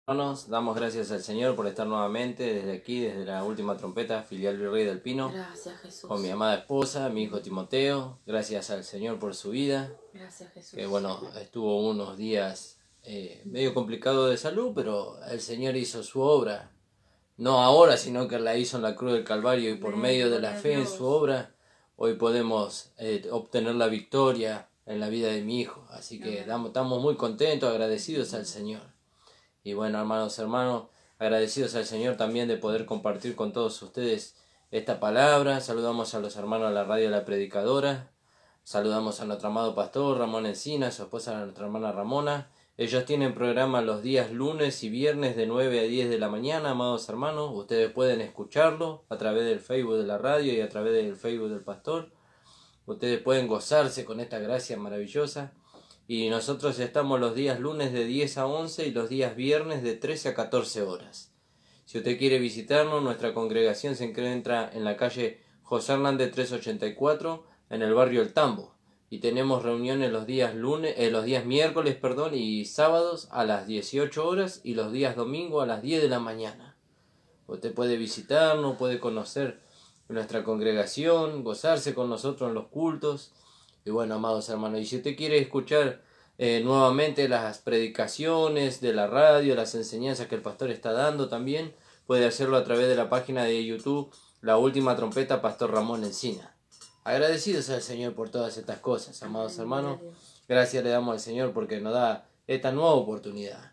Hermanos, damos gracias al Señor por estar nuevamente desde aquí, desde la última trompeta, filial Virrey del Pino. Gracias, Jesús. Con mi amada esposa, mi hijo Timoteo. Gracias al Señor por su vida. Gracias, Jesús. Que bueno, estuvo unos días medio complicado de salud, pero el Señor hizo su obra. No ahora, sino que la hizo en la cruz del Calvario, y por medio de la fe en su obra, hoy podemos obtener la victoria en la vida de mi hijo. Así que estamos muy contentos, agradecidos al Señor. Y bueno, hermanos, agradecidos al Señor también de poder compartir con todos ustedes esta palabra. Saludamos a los hermanos de la radio La Predicadora. Saludamos a nuestro amado pastor Ramón Encina, a su esposa, a nuestra hermana Ramona. Ellos tienen programa los días lunes y viernes de 9 a 10 de la mañana, amados hermanos. Ustedes pueden escucharlo a través del Facebook de la radio y a través del Facebook del pastor. Ustedes pueden gozarse con esta gracia maravillosa. Y nosotros estamos los días lunes de 10 a 11 y los días viernes de 13 a 14 horas. Si usted quiere visitarnos, nuestra congregación se encuentra en la calle José Hernández 384, en el barrio El Tambo. Y tenemos reuniones los días miércoles y sábados a las 18 horas y los días domingo a las 10 de la mañana. Usted puede visitarnos, puede conocer nuestra congregación, gozarse con nosotros en los cultos. Y bueno, amados hermanos, y si usted quiere escuchar nuevamente las predicaciones de la radio, las enseñanzas que el pastor está dando también, puede hacerlo a través de la página de YouTube La Última Trompeta, Pastor Ramón Encina. Agradecidos al Señor por todas estas cosas, amados hermanos. Gracias le damos al Señor porque nos da esta nueva oportunidad.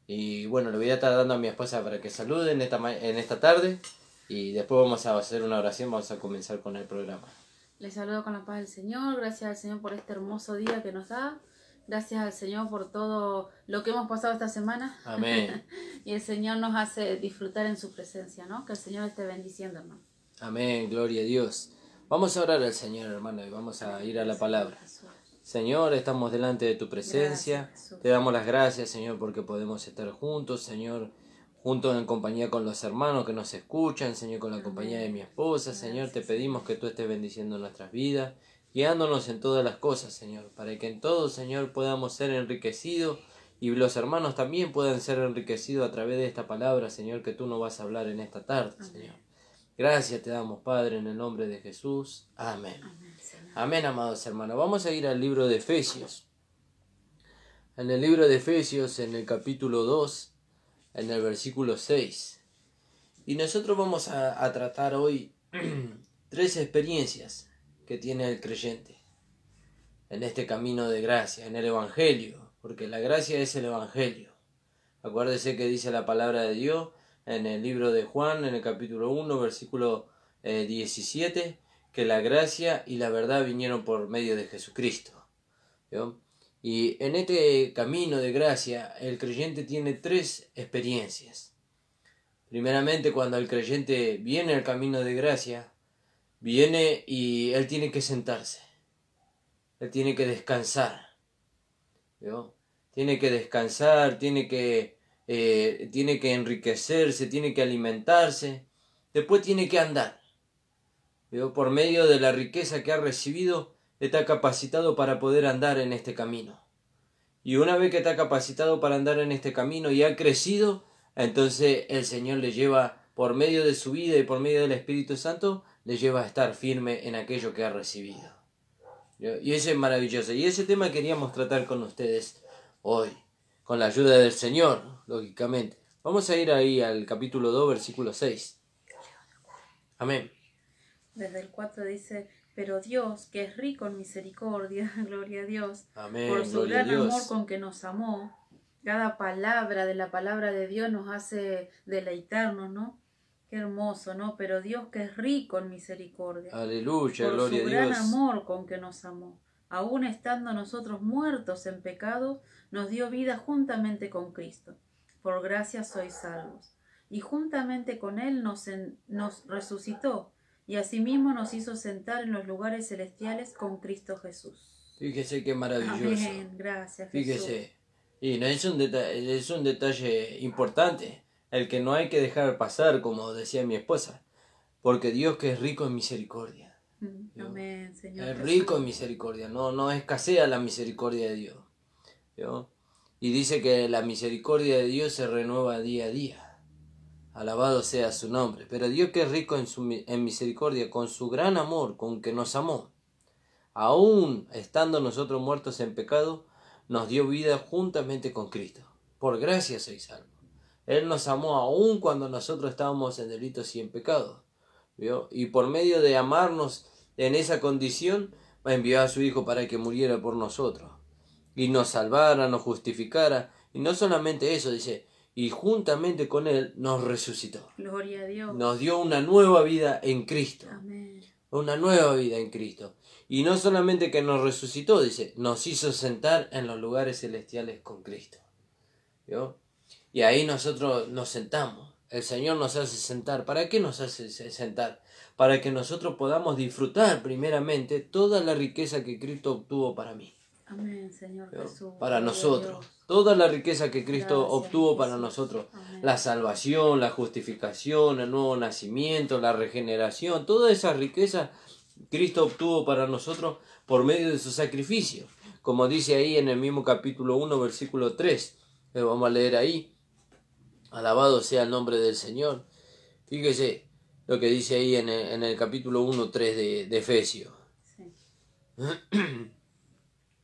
Y bueno, le voy a estar dando a mi esposa para que saluden en esta tarde. Y después vamos a hacer una oración, vamos a comenzar con el programa. Les saludo con la paz del Señor. Gracias al Señor por este hermoso día que nos da. Gracias al Señor por todo lo que hemos pasado esta semana. Amén. Y el Señor nos hace disfrutar en su presencia, ¿no? Que el Señor esté bendiciendo, hermano. Amén, gloria a Dios. Vamos a orar al Señor, hermano, y vamos a ir a la palabra. Señor, estamos delante de tu presencia. Te damos las gracias, Señor, porque podemos estar juntos, Señor, juntos en compañía con los hermanos que nos escuchan, Señor, con la compañía de mi esposa. Señor, te pedimos que tú estés bendiciendo nuestras vidas, guiándonos en todas las cosas, Señor, para que en todo, Señor, podamos ser enriquecidos y los hermanos también puedan ser enriquecidos a través de esta palabra, Señor, que tú nos vas a hablar en esta tarde, Señor. Gracias te damos, Padre, en el nombre de Jesús. Amén. Amén, amados hermanos. Vamos a ir al libro de Efesios. En el libro de Efesios, en el capítulo 2, en el versículo 6. Y nosotros vamos a tratar hoy 3 experiencias que tiene el creyente en este camino de gracia, en el Evangelio, porque la gracia es el Evangelio. Acuérdese que dice la palabra de Dios en el libro de Juan, en el capítulo 1, versículo 17, que la gracia y la verdad vinieron por medio de Jesucristo. ¿Vio? Y en este camino de gracia, el creyente tiene 3 experiencias. Primeramente, cuando el creyente viene al camino de gracia, viene y él tiene que sentarse. Él tiene que descansar. ¿Vio? Tiene que descansar, tiene que enriquecerse, tiene que alimentarse. Después tiene que andar. ¿Vio? Por medio de la riqueza que ha recibido, está capacitado para poder andar en este camino. Y una vez que está capacitado para andar en este camino y ha crecido, entonces el Señor le lleva, por medio de su vida y por medio del Espíritu Santo, le lleva a estar firme en aquello que ha recibido. Y eso es maravilloso. Y ese tema queríamos tratar con ustedes hoy, con la ayuda del Señor, lógicamente. Vamos a ir ahí al capítulo 2, versículo 6. Amén. Desde el 4 dice: pero Dios, que es rico en misericordia, gloria a Dios, Amén, por su gloria a gran Dios. amor con que nos amó. Cada palabra de la palabra de Dios nos hace deleitarnos, ¿no? Qué hermoso, ¿no? Pero Dios, que es rico en misericordia, Aleluya, por gloria su a gran Dios. amor con que nos amó, aún estando nosotros muertos en pecado, nos dio vida juntamente con Cristo. Por gracia sois salvos. Y juntamente con Él nos resucitó, y asimismo nos hizo sentar en los lugares celestiales con Cristo Jesús. Fíjese qué maravilloso. Amén, gracias, Fíjese. Jesús. Y no es un detalle importante, el que no hay que dejar pasar, como decía mi esposa, porque Dios, que es rico en misericordia. Amén, Señor. Es Jesús. rico en misericordia, no escasea la misericordia de Dios. ¿Vio? Y dice que la misericordia de Dios se renueva día a día. Alabado sea su nombre. Pero Dios, que es rico en misericordia, con su gran amor, con que nos amó, aún estando nosotros muertos en pecado, nos dio vida juntamente con Cristo. Por gracia sois salvos. Él nos amó aún cuando nosotros estábamos en delitos y en pecado. ¿Vio? Y por medio de amarnos en esa condición, envió a su Hijo para que muriera por nosotros. Y nos salvara, nos justificara. Y no solamente eso, dice, y juntamente con Él nos resucitó. Gloria a Dios. Nos dio una nueva vida en Cristo. Amén. Una nueva vida en Cristo. Y no solamente que nos resucitó, dice, nos hizo sentar en los lugares celestiales con Cristo. ¿Vio? Y ahí nosotros nos sentamos. El Señor nos hace sentar. ¿Para qué nos hace sentar? Para que nosotros podamos disfrutar primeramente toda la riqueza que Cristo obtuvo para mí. Amén, Señor Jesús. Para nosotros. Toda la riqueza que Cristo obtuvo para nosotros. Amén. La salvación, la justificación, el nuevo nacimiento, la regeneración. Toda esa riqueza Cristo obtuvo para nosotros por medio de su sacrificio. Como dice ahí en el mismo capítulo 1, versículo 3. Vamos a leer ahí. Alabado sea el nombre del Señor. Fíjese lo que dice ahí en el capítulo 1, 3 de Efesios. Sí.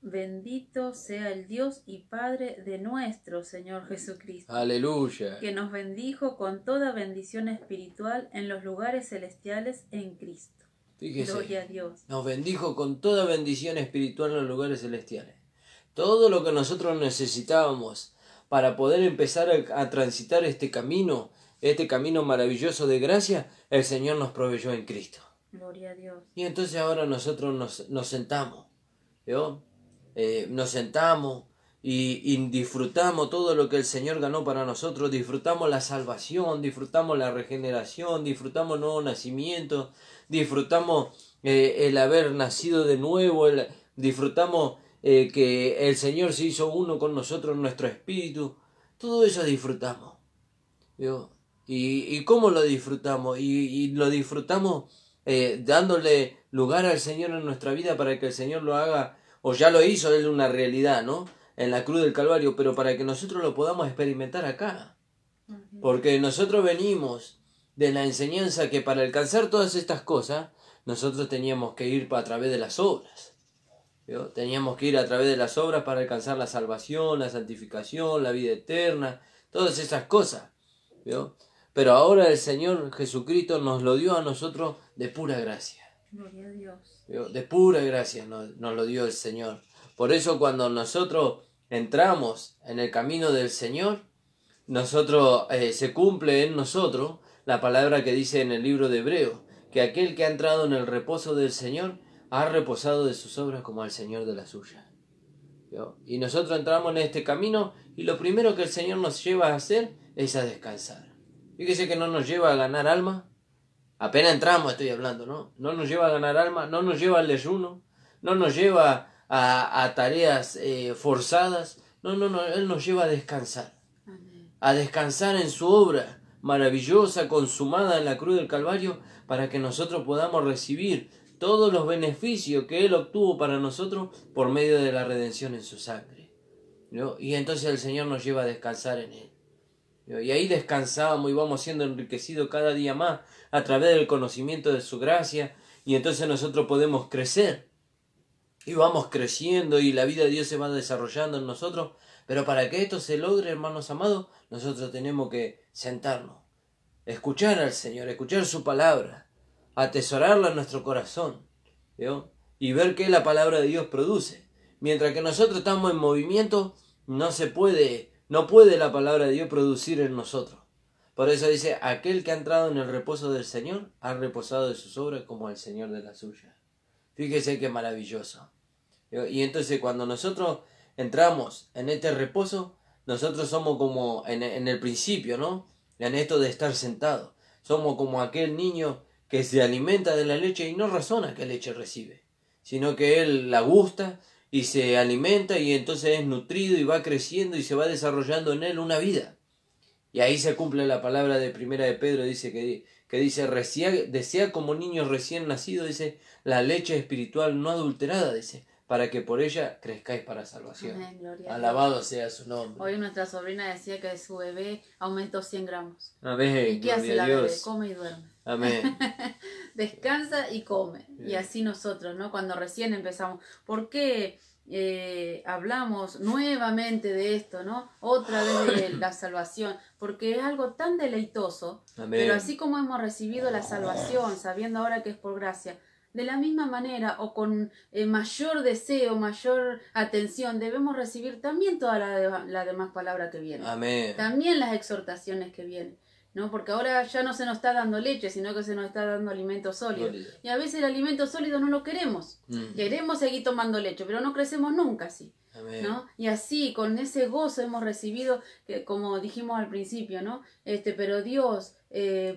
Bendito sea el Dios y Padre de nuestro Señor Jesucristo. Aleluya. Que nos bendijo con toda bendición espiritual en los lugares celestiales en Cristo. Fíjese, gloria a Dios. Nos bendijo con toda bendición espiritual en los lugares celestiales. Todo lo que nosotros necesitábamos para poder empezar a transitar este camino maravilloso de gracia, el Señor nos proveyó en Cristo. Gloria a Dios. Y entonces ahora nosotros nos sentamos, ¿vio? Nos sentamos y disfrutamos todo lo que el Señor ganó para nosotros. Disfrutamos la salvación, disfrutamos la regeneración, disfrutamos el nuevo nacimiento, disfrutamos el haber nacido de nuevo, disfrutamos que el Señor se hizo uno con nosotros, nuestro espíritu. Todo eso disfrutamos, ¿vio? ¿Y cómo lo disfrutamos? Y lo disfrutamos dándole lugar al Señor en nuestra vida para que el Señor lo haga, o ya lo hizo Él una realidad, ¿no? En la cruz del Calvario, pero para que nosotros lo podamos experimentar acá. Porque nosotros venimos de la enseñanza que para alcanzar todas estas cosas, nosotros teníamos que ir a través de las obras. ¿Vio? Teníamos que ir a través de las obras para alcanzar la salvación, la santificación, la vida eterna, todas esas cosas. ¿Vio? Pero ahora el Señor Jesucristo nos lo dio a nosotros de pura gracia. Gloria a Dios. ¿Vio? De pura gracia nos lo dio el Señor. Por eso cuando nosotros entramos en el camino del Señor, nosotros se cumple en nosotros la palabra que dice en el libro de Hebreos, que aquel que ha entrado en el reposo del Señor ha reposado de sus obras como al Señor de la suya. ¿Vio? Y nosotros entramos en este camino y lo primero que el Señor nos lleva a hacer es a descansar. Fíjese que no nos lleva a ganar alma. Apenas entramos, estoy hablando, ¿no? No nos lleva a ganar alma, no nos lleva al ayuno, no nos lleva a tareas forzadas. No, Él nos lleva a descansar. Amén. A descansar en su obra maravillosa, consumada en la cruz del Calvario, para que nosotros podamos recibir todos los beneficios que Él obtuvo para nosotros por medio de la redención en su sangre, ¿no? Y entonces el Señor nos lleva a descansar en Él, ¿no? Y ahí descansamos y vamos siendo enriquecidos cada día más a través del conocimiento de su gracia, y entonces nosotros podemos crecer y vamos creciendo y la vida de Dios se va desarrollando en nosotros. Pero para que esto se logre, hermanos amados, nosotros tenemos que sentarnos, escuchar al Señor, escuchar su palabra, atesorarla en nuestro corazón, ¿vio? Y ver qué la palabra de Dios produce. Mientras que nosotros estamos en movimiento, no puede la palabra de Dios producir en nosotros. Por eso dice, aquel que ha entrado en el reposo del Señor, ha reposado de sus obras como el Señor de la suya. Fíjese qué maravilloso. Y entonces cuando nosotros entramos en este reposo, nosotros somos como en el principio, ¿no? En esto de estar sentados. Somos como aquel niño que se alimenta de la leche y no razona qué leche recibe, sino que él la gusta y se alimenta y entonces es nutrido y va creciendo y se va desarrollando en él una vida. Y ahí se cumple la palabra de primera de Pedro, dice que dice, desea como niños recién nacidos, dice, la leche espiritual no adulterada, dice, para que por ella crezcáis para salvación. Amén, gloria a Alabado sea su nombre. Hoy nuestra sobrina decía que su bebé aumentó 100 gramos. Amén, ¿Y qué hace gloria la a bebé? Dios. Come y duerme. Amén. Descansa y come. Bien. Y así nosotros, ¿no? Cuando recién empezamos. ¿Por qué hablamos nuevamente de esto, ¿no? Otra vez de la salvación. Porque es algo tan deleitoso. Amén. Pero así como hemos recibido la salvación, sabiendo ahora que es por gracia, de la misma manera o con mayor deseo, mayor atención, debemos recibir también toda la demás palabra que viene. Amén. También las exhortaciones que vienen, ¿no? Porque ahora ya no se nos está dando leche, sino que se nos está dando alimento sólido. Sólido. Y a veces el alimento sólido no lo queremos. Queremos seguir tomando leche, pero no crecemos nunca así. Amén. ¿No? Y así, con ese gozo hemos recibido, como dijimos al principio, ¿no? Pero Dios,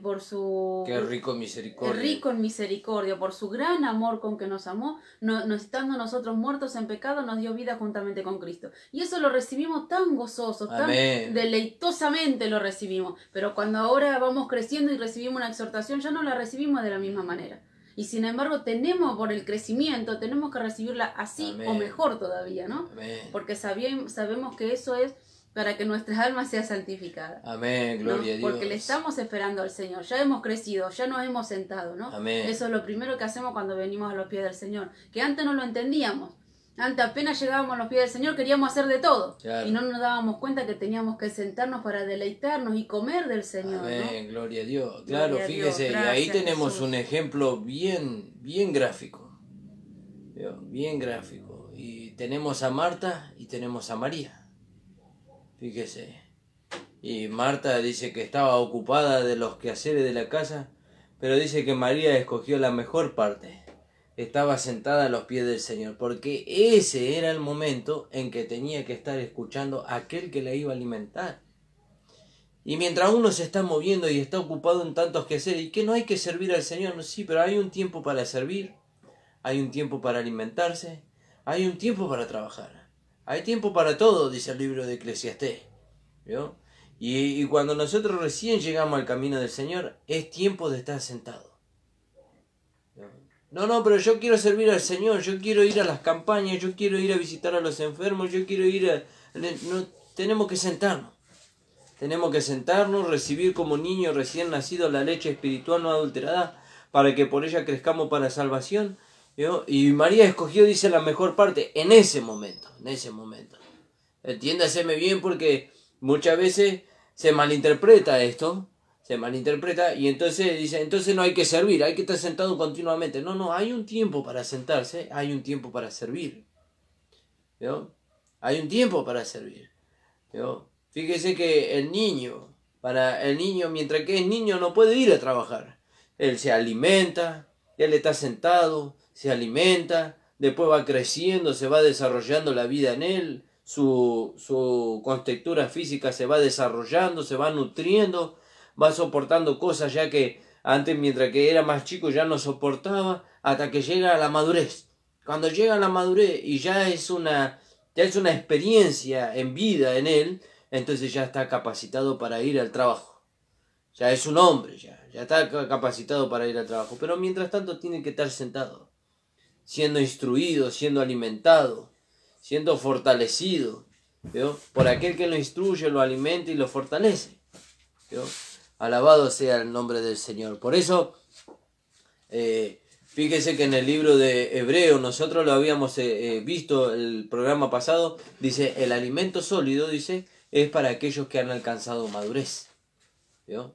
por su... Qué rico en misericordia. rico en misericordia, por su gran amor con que nos amó, no estando nosotros muertos en pecado, nos dio vida juntamente con Cristo. Y eso lo recibimos tan gozoso, Amén. tan deleitosamente lo recibimos. Pero cuando ahora vamos creciendo y recibimos una exhortación, ya no la recibimos de la misma manera. Y sin embargo tenemos, por el crecimiento, tenemos que recibirla así Amén. o mejor todavía, ¿no? Amén. Porque sabemos que eso es para que nuestras almas sean santificadas. Amén, gloria ¿No? a Dios. Porque le estamos esperando al Señor, ya hemos crecido, ya nos hemos sentado, ¿no? Amén. Eso es lo primero que hacemos cuando venimos a los pies del Señor, que antes no lo entendíamos. Antes apenas llegábamos a los pies del Señor queríamos hacer de todo. Claro. Y no nos dábamos cuenta que teníamos que sentarnos para deleitarnos y comer del Señor. Amén, ¿no? gloria a Dios. Claro, Gloria a Dios, fíjese, y gracias, ahí tenemos Jesús. un ejemplo bien gráfico. Bien gráfico. Y tenemos a Marta y tenemos a María. Fíjese. Y Marta dice que estaba ocupada de los quehaceres de la casa, pero dice que María escogió la mejor parte. Estaba sentada a los pies del Señor, porque ese era el momento en que tenía que estar escuchando a aquel que la iba a alimentar. Y mientras uno se está moviendo y está ocupado en tantos quehaceres, y que no hay que servir al Señor, no, sí, pero hay un tiempo para servir, hay un tiempo para alimentarse, hay un tiempo para trabajar, hay tiempo para todo, dice el libro de Eclesiastés. ¿Vio? Y cuando nosotros recién llegamos al camino del Señor, es tiempo de estar sentado. No, pero yo quiero servir al Señor, yo quiero ir a las campañas, yo quiero ir a visitar a los enfermos, yo quiero ir a... No, tenemos que sentarnos. Tenemos que sentarnos, recibir como niños recién nacidos la leche espiritual no adulterada, para que por ella crezcamos para salvación. ¿Vio? Y María escogió, dice, la mejor parte en ese momento. Entiéndaseme bien, porque muchas veces se malinterpreta esto. Se malinterpreta y entonces dice, entonces no hay que servir, hay que estar sentado continuamente. No, hay un tiempo para sentarse, hay un tiempo para servir. ¿Vio? Hay un tiempo para servir. ¿Vio? Fíjese que el niño, mientras que es niño, no puede ir a trabajar. Él se alimenta, él está sentado, se alimenta, después va creciendo, se va desarrollando la vida en él, su contextura física se va desarrollando, se va nutriendo, va soportando cosas ya que antes, mientras que era más chico, ya no soportaba, hasta que llega a la madurez. Cuando llega a la madurez y ya es una experiencia en vida en él, entonces ya está capacitado para ir al trabajo. Ya es un hombre, ya está capacitado para ir al trabajo. Pero mientras tanto tiene que estar sentado, siendo instruido, siendo alimentado, siendo fortalecido, ¿vio? Por aquel que lo instruye, lo alimenta y lo fortalece, ¿vio? Alabado sea el nombre del Señor. Por eso, fíjese que en el libro de Hebreo, nosotros lo habíamos visto el programa pasado, dice, el alimento sólido, dice, es para aquellos que han alcanzado madurez. ¿Vio?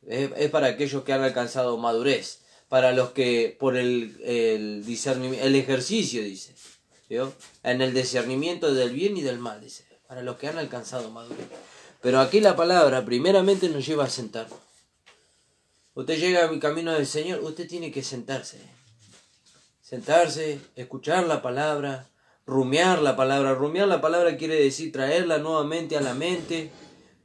Es para aquellos que han alcanzado madurez, para los que por el discernimiento, el ejercicio, dice, ¿vio? En el discernimiento del bien y del mal, dice, para los que han alcanzado madurez. Pero aquí la palabra primeramente nos lleva a sentarnos. Usted llega al camino del Señor, usted tiene que sentarse. Sentarse, escuchar la palabra, rumiar la palabra. Rumiar la palabra quiere decir traerla nuevamente a la mente,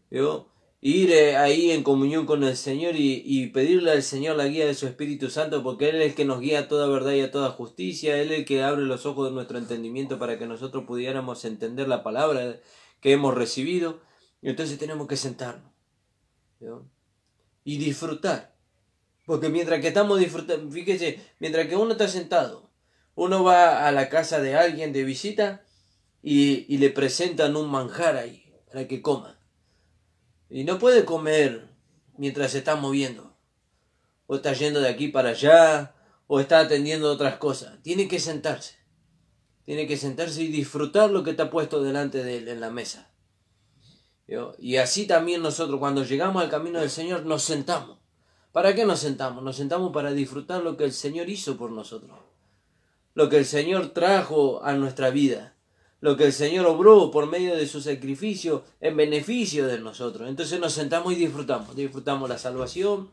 ¿vio? Ir ahí en comunión con el Señor y pedirle al Señor la guía de su Espíritu Santo, porque Él es el que nos guía a toda verdad y a toda justicia. Él es el que abre los ojos de nuestro entendimiento para que nosotros pudiéramos entender la palabra que hemos recibido. Y entonces tenemos que sentarnos, ¿vio? Y disfrutar. Porque mientras que estamos disfrutando, fíjese, mientras que uno está sentado, Uno va a la casa de alguien de visita y le presentan un manjar ahí para que coma. Y no puede comer mientras se está moviendo, o está yendo de aquí para allá, o está atendiendo otras cosas. Tiene que sentarse y disfrutar lo que está puesto delante de él en la mesa. Y así también nosotros, cuando llegamos al camino del Señor, nos sentamos. ¿Para qué nos sentamos? Nos sentamos para disfrutar lo que el Señor hizo por nosotros, lo que el Señor trajo a nuestra vida, lo que el Señor obró por medio de su sacrificio en beneficio de nosotros. Entonces nos sentamos y disfrutamos la salvación,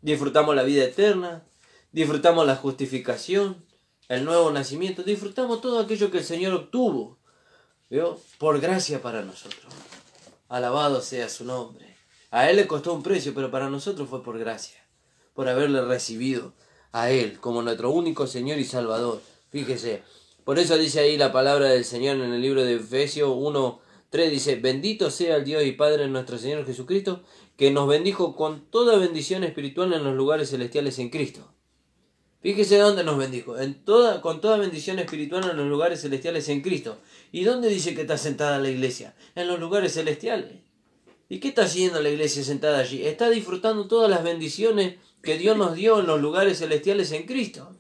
disfrutamos la vida eterna, disfrutamos la justificación, el nuevo nacimiento, disfrutamos todo aquello que el Señor obtuvo, ¿vio? Por gracia para nosotros. Alabado sea su nombre. A Él le costó un precio, pero para nosotros fue por gracia, por haberle recibido a Él como nuestro único Señor y Salvador. Fíjese, por eso dice ahí la palabra del Señor en el libro de Efesios 1:3, dice: bendito sea el Dios y Padre de nuestro Señor Jesucristo, que nos bendijo con toda bendición espiritual en los lugares celestiales en Cristo. Fíjese dónde nos bendijo, con toda bendición espiritual en los lugares celestiales en Cristo. ¿Y dónde dice que está sentada la iglesia? En los lugares celestiales. ¿Y qué está haciendo la iglesia sentada allí? Está disfrutando todas las bendiciones que Dios nos dio en los lugares celestiales en Cristo.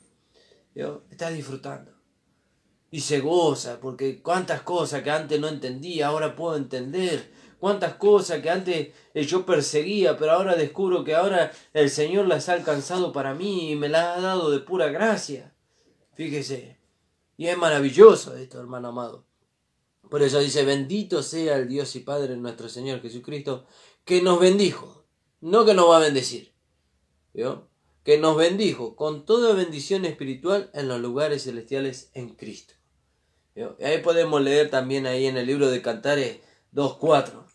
¿Vio? Está disfrutando. Y se goza, porque cuántas cosas que antes no entendía, ahora puedo entender. Cuántas cosas que antes yo perseguía, pero ahora descubro que ahora el Señor las ha alcanzado para mí y me las ha dado de pura gracia. Fíjese. Y es maravilloso esto, hermano amado. Por eso dice: bendito sea el Dios y Padre de nuestro Señor Jesucristo, que nos bendijo. No que nos va a bendecir. ¿Vio? Que nos bendijo con toda bendición espiritual en los lugares celestiales en Cristo. ¿Vio? Y ahí podemos leer también ahí en el libro de Cantares 2:4.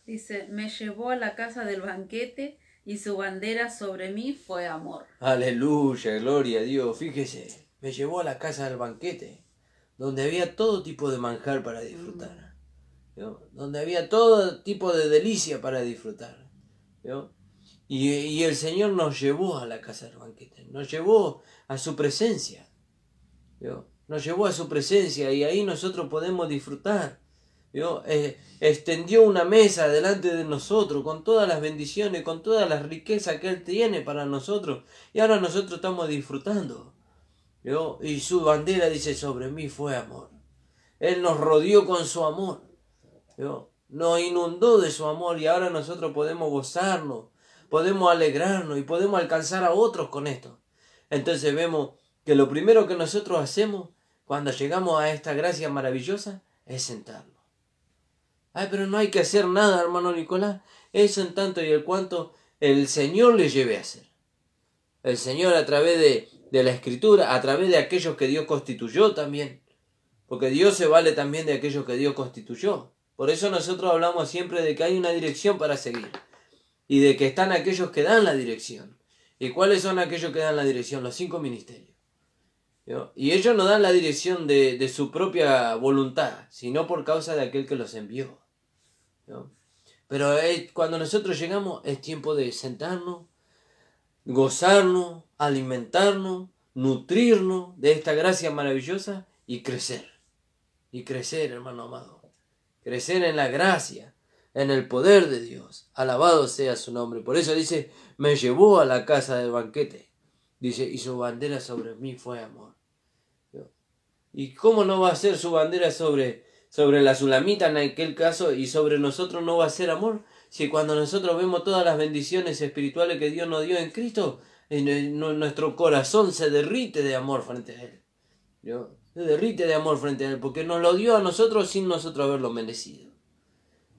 Dice: me llevó a la casa del banquete y su bandera sobre mí fue amor. Aleluya, gloria a Dios. Fíjese, me llevó a la casa del banquete, donde había todo tipo de manjar para disfrutar. ¿Vio? Donde había todo tipo de delicia para disfrutar. ¿Vio? Y el Señor nos llevó a la casa del banquete, nos llevó a su presencia. ¿Vio? Nos llevó a su presencia y ahí nosotros podemos disfrutar. ¿Vio? Extendió una mesa delante de nosotros con todas las bendiciones, con todas las riquezas que Él tiene para nosotros. Y ahora nosotros estamos disfrutando. ¿Vio? Y su bandera dice: sobre mí fue amor. Él nos rodeó con su amor. ¿Vio? Nos inundó de su amor y ahora nosotros podemos gozarnos, podemos alegrarnos y podemos alcanzar a otros con esto. Entonces vemos que lo primero que nosotros hacemos cuando llegamos a esta gracia maravillosa es sentarnos. Ay, pero no hay que hacer nada, hermano Nicolás. Eso en tanto y el cuanto el Señor le lleve a hacer. El Señor, a través de la Escritura, a través de aquellos que Dios constituyó también. Porque Dios se vale también de aquellos que Dios constituyó. Por eso nosotros hablamos siempre de que hay una dirección para seguir. Y de que están aquellos que dan la dirección. ¿Y cuáles son aquellos que dan la dirección? Los 5 ministerios. ¿Vio? Y ellos no dan la dirección de su propia voluntad, sino por causa de aquel que los envió. ¿Vio? Pero cuando nosotros llegamos es tiempo de sentarnos, gozarnos, alimentarnos, nutrirnos de esta gracia maravillosa y crecer. Y crecer, hermano amado. Crecer en la gracia, en el poder de Dios. Alabado sea su nombre. Por eso dice: me llevó a la casa del banquete. Dice: y su bandera sobre mí fue amor. ¿Y cómo no va a ser su bandera sobre la Sulamita en aquel caso y sobre nosotros no va a ser amor? Si cuando nosotros vemos todas las bendiciones espirituales que Dios nos dio en Cristo, nuestro corazón se derrite de amor frente a Él. ¿Vio? Se derrite de amor frente a Él, porque nos lo dio a nosotros sin nosotros haberlo merecido.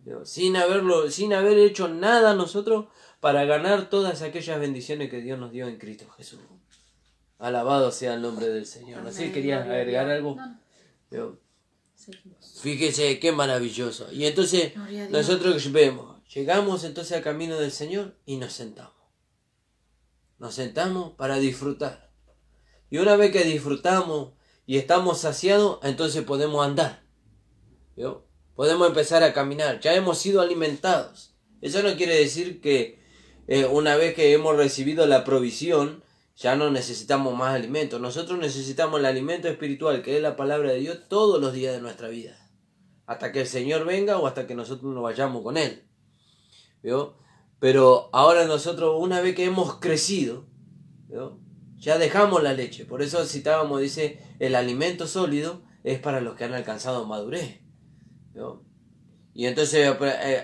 ¿Vio? Sin haber hecho nada nosotros para ganar todas aquellas bendiciones que Dios nos dio en Cristo Jesús. Alabado sea el nombre del Señor. ¿No sé, querías agregar algo? No. Fíjese qué maravilloso. Y entonces nosotros vemos, llegamos entonces al camino del Señor y nos sentamos. Nos sentamos para disfrutar. Y una vez que disfrutamos y estamos saciados, entonces podemos andar. ¿Vio? Podemos empezar a caminar. Ya hemos sido alimentados. Eso no quiere decir que una vez que hemos recibido la provisión, Ya no necesitamos más alimento. Nosotros necesitamos el alimento espiritual, que es la palabra de Dios, todos los días de nuestra vida. Hasta que el Señor venga o hasta que nosotros nos vayamos con Él. ¿Vio? Pero ahora nosotros, una vez que hemos crecido, ¿vio? Ya dejamos la leche. Por eso citábamos, dice, el alimento sólido es para los que han alcanzado madurez. ¿Vio? Y entonces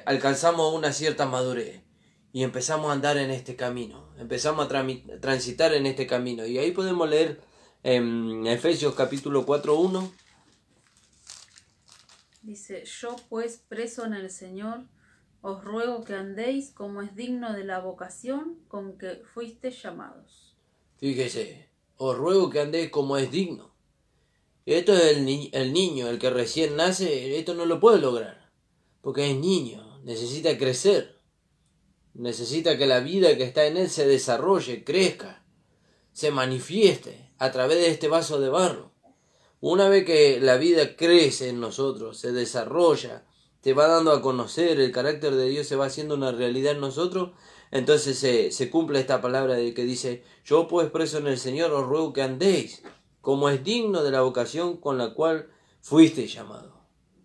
alcanzamos una cierta madurez. Y empezamos a andar en este camino. Empezamos a transitar en este camino. Y ahí podemos leer en Efesios capítulo 4:1. Dice, yo pues preso en el Señor, os ruego que andéis como es digno de la vocación con que fuisteis llamados. Fíjese, os ruego que andéis como es digno. Esto es el niño, el que recién nace, esto no lo puede lograr. Porque es niño, necesita crecer. Necesita que la vida que está en él se desarrolle, crezca, se manifieste a través de este vaso de barro. Una vez que la vida crece en nosotros, se desarrolla, se va dando a conocer, el carácter de Dios se va haciendo una realidad en nosotros, entonces se cumple esta palabra de que dice, yo pues preso en el Señor os ruego que andéis, como es digno de la vocación con la cual fuisteis llamados.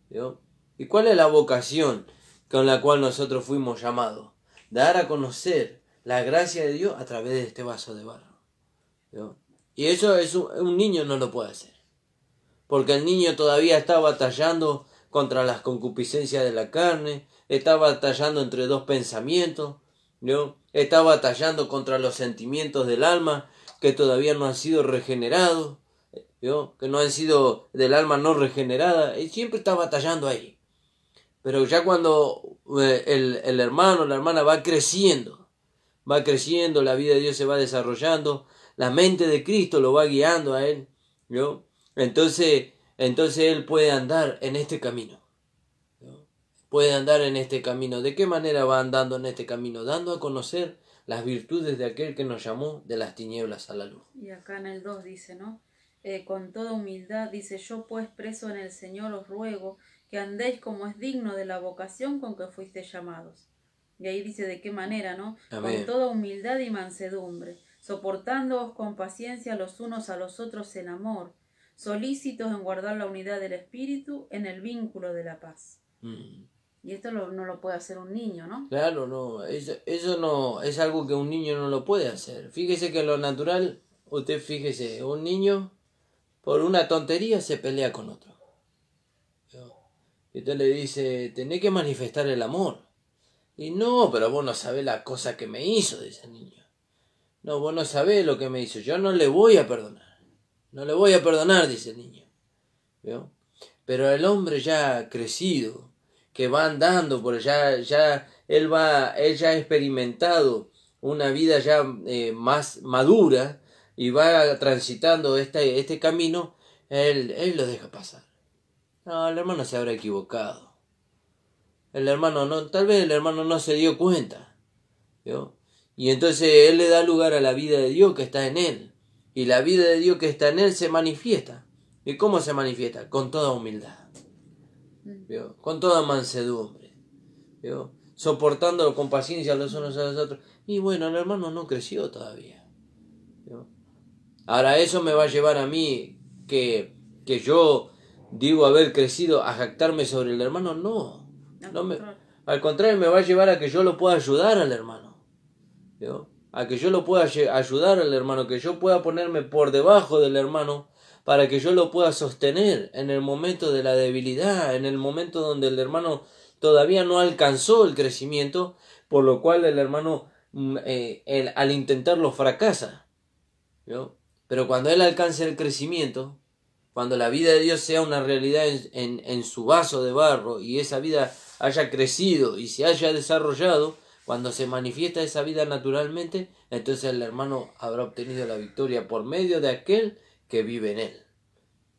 ¿Vio? ¿Y cuál es la vocación con la cual nosotros fuimos llamados? Dar a conocer la gracia de Dios a través de este vaso de barro. ¿Vio? Y eso es un niño no lo puede hacer. Porque el niño todavía está batallando contra las concupiscencias de la carne, está batallando entre dos pensamientos, ¿no? Está batallando contra los sentimientos del alma que todavía no han sido regenerados, ¿no? Que no han sido del alma no regenerada, y siempre está batallando ahí. Pero ya cuando el hermano, la hermana va creciendo, la vida de Dios se va desarrollando, la mente de Cristo lo va guiando a él, ¿no? Entonces él puede andar en este camino, ¿no? Puede andar en este camino. ¿De qué manera va andando en este camino? Dando a conocer las virtudes de aquel que nos llamó de las tinieblas a la luz. Y acá en el 2 dice, ¿no? Con toda humildad, dice, yo pues preso en el Señor os ruego que andéis como es digno de la vocación con que fuisteis llamados. Y ahí dice de qué manera, ¿no? Amén. Con toda humildad y mansedumbre, soportándoos con paciencia los unos a los otros en amor, solícitos en guardar la unidad del espíritu en el vínculo de la paz. Y esto no lo puede hacer un niño, ¿no? Claro, no, eso no es algo que un niño no lo puede hacer. Fíjese que lo natural, usted fíjese, un niño por una tontería se pelea con otro. Y usted le dice, tenés que manifestar el amor. Y no, pero vos no sabés la cosa que me hizo, dice el niño. No, vos no sabés lo que me hizo, yo no le voy a perdonar. No le voy a perdonar, dice el niño. ¿Vio? Pero el hombre ya crecido, que va andando, por ya él ya ha experimentado una vida ya más madura y va transitando este camino, él lo deja pasar. No, el hermano se habrá equivocado. El hermano no, tal vez el hermano no se dio cuenta. ¿Vio? Y entonces él le da lugar a la vida de Dios que está en él. Y la vida de Dios que está en él se manifiesta. ¿Y cómo se manifiesta? Con toda humildad. ¿Vio? Con toda mansedumbre. ¿Vio? Soportando con paciencia los unos a los otros. Y bueno, el hermano no creció todavía. ¿Vio? Ahora eso me va a llevar a mí que yo digo haber crecido a jactarme sobre el hermano. No. Al contrario, me va a llevar a que yo lo pueda ayudar al hermano. ¿Vio? A que yo lo pueda ayudar al hermano, que yo pueda ponerme por debajo del hermano para que yo lo pueda sostener en el momento de la debilidad, en el momento donde el hermano todavía no alcanzó el crecimiento, por lo cual el hermano al intentarlo fracasa. ¿Vio? Pero cuando él alcance el crecimiento, cuando la vida de Dios sea una realidad en su vaso de barro y esa vida haya crecido y se haya desarrollado, cuando se manifiesta esa vida naturalmente, entonces el hermano habrá obtenido la victoria por medio de aquel que vive en él.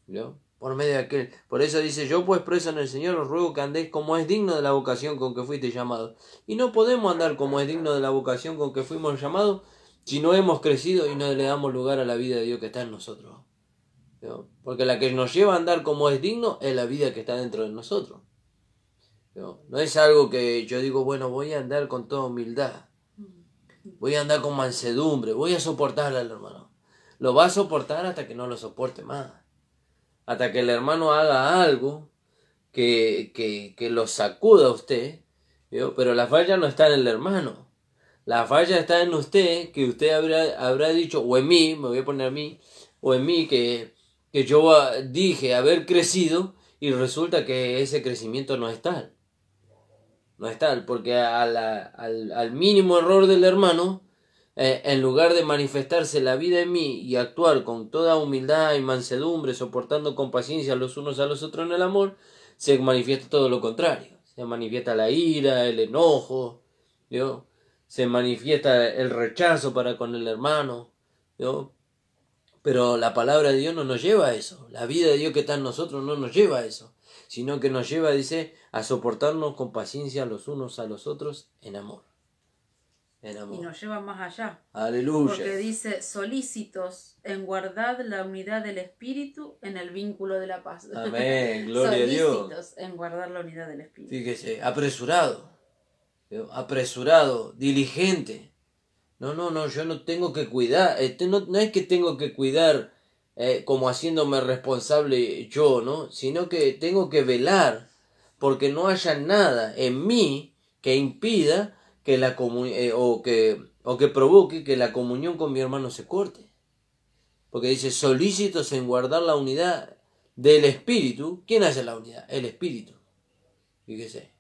¿Vio? Por medio de aquel. Por eso dice, yo pues preso en el Señor os ruego que andéis como es digno de la vocación con que fuiste llamados. Y no podemos andar como es digno de la vocación con que fuimos llamados si no hemos crecido y no le damos lugar a la vida de Dios que está en nosotros. ¿Vio? Porque la que nos lleva a andar como es digno es la vida que está dentro de nosotros. ¿Vio? No es algo que yo digo, bueno, voy a andar con toda humildad. Voy a andar con mansedumbre, voy a soportar al hermano. Lo va a soportar hasta que no lo soporte más. Hasta que el hermano haga algo que lo sacuda a usted. ¿Vio? Pero la falla no está en el hermano. La falla está en usted, que usted habrá dicho, o en mí, me voy a poner a mí, o en mí, que yo dije haber crecido y resulta que ese crecimiento no es tal. No es tal, porque al mínimo error del hermano, en lugar de manifestarse la vida en mí y actuar con toda humildad y mansedumbre, soportando con paciencia los unos a los otros en el amor, se manifiesta todo lo contrario. Se manifiesta la ira, el enojo, ¿vio? Se manifiesta el rechazo para con el hermano, ¿vio? Pero la palabra de Dios no nos lleva a eso. La vida de Dios que está en nosotros no nos lleva a eso, sino que nos lleva, dice, a soportarnos con paciencia los unos a los otros en amor. En amor. Y nos lleva más allá. Aleluya. Porque dice, solícitos en guardar la unidad del Espíritu en el vínculo de la paz. Amén, gloria a Dios. Solícitos en guardar la unidad del Espíritu. Fíjese, apresurado, diligente. No, yo no tengo que cuidar, no es que tengo que cuidar como haciéndome responsable yo, ¿no? Sino que tengo que velar porque no haya nada en mí que impida que la o que provoque que la comunión con mi hermano se corte. Porque dice, solícitos en guardar la unidad del Espíritu. ¿Quién hace la unidad? El Espíritu. Fíjese.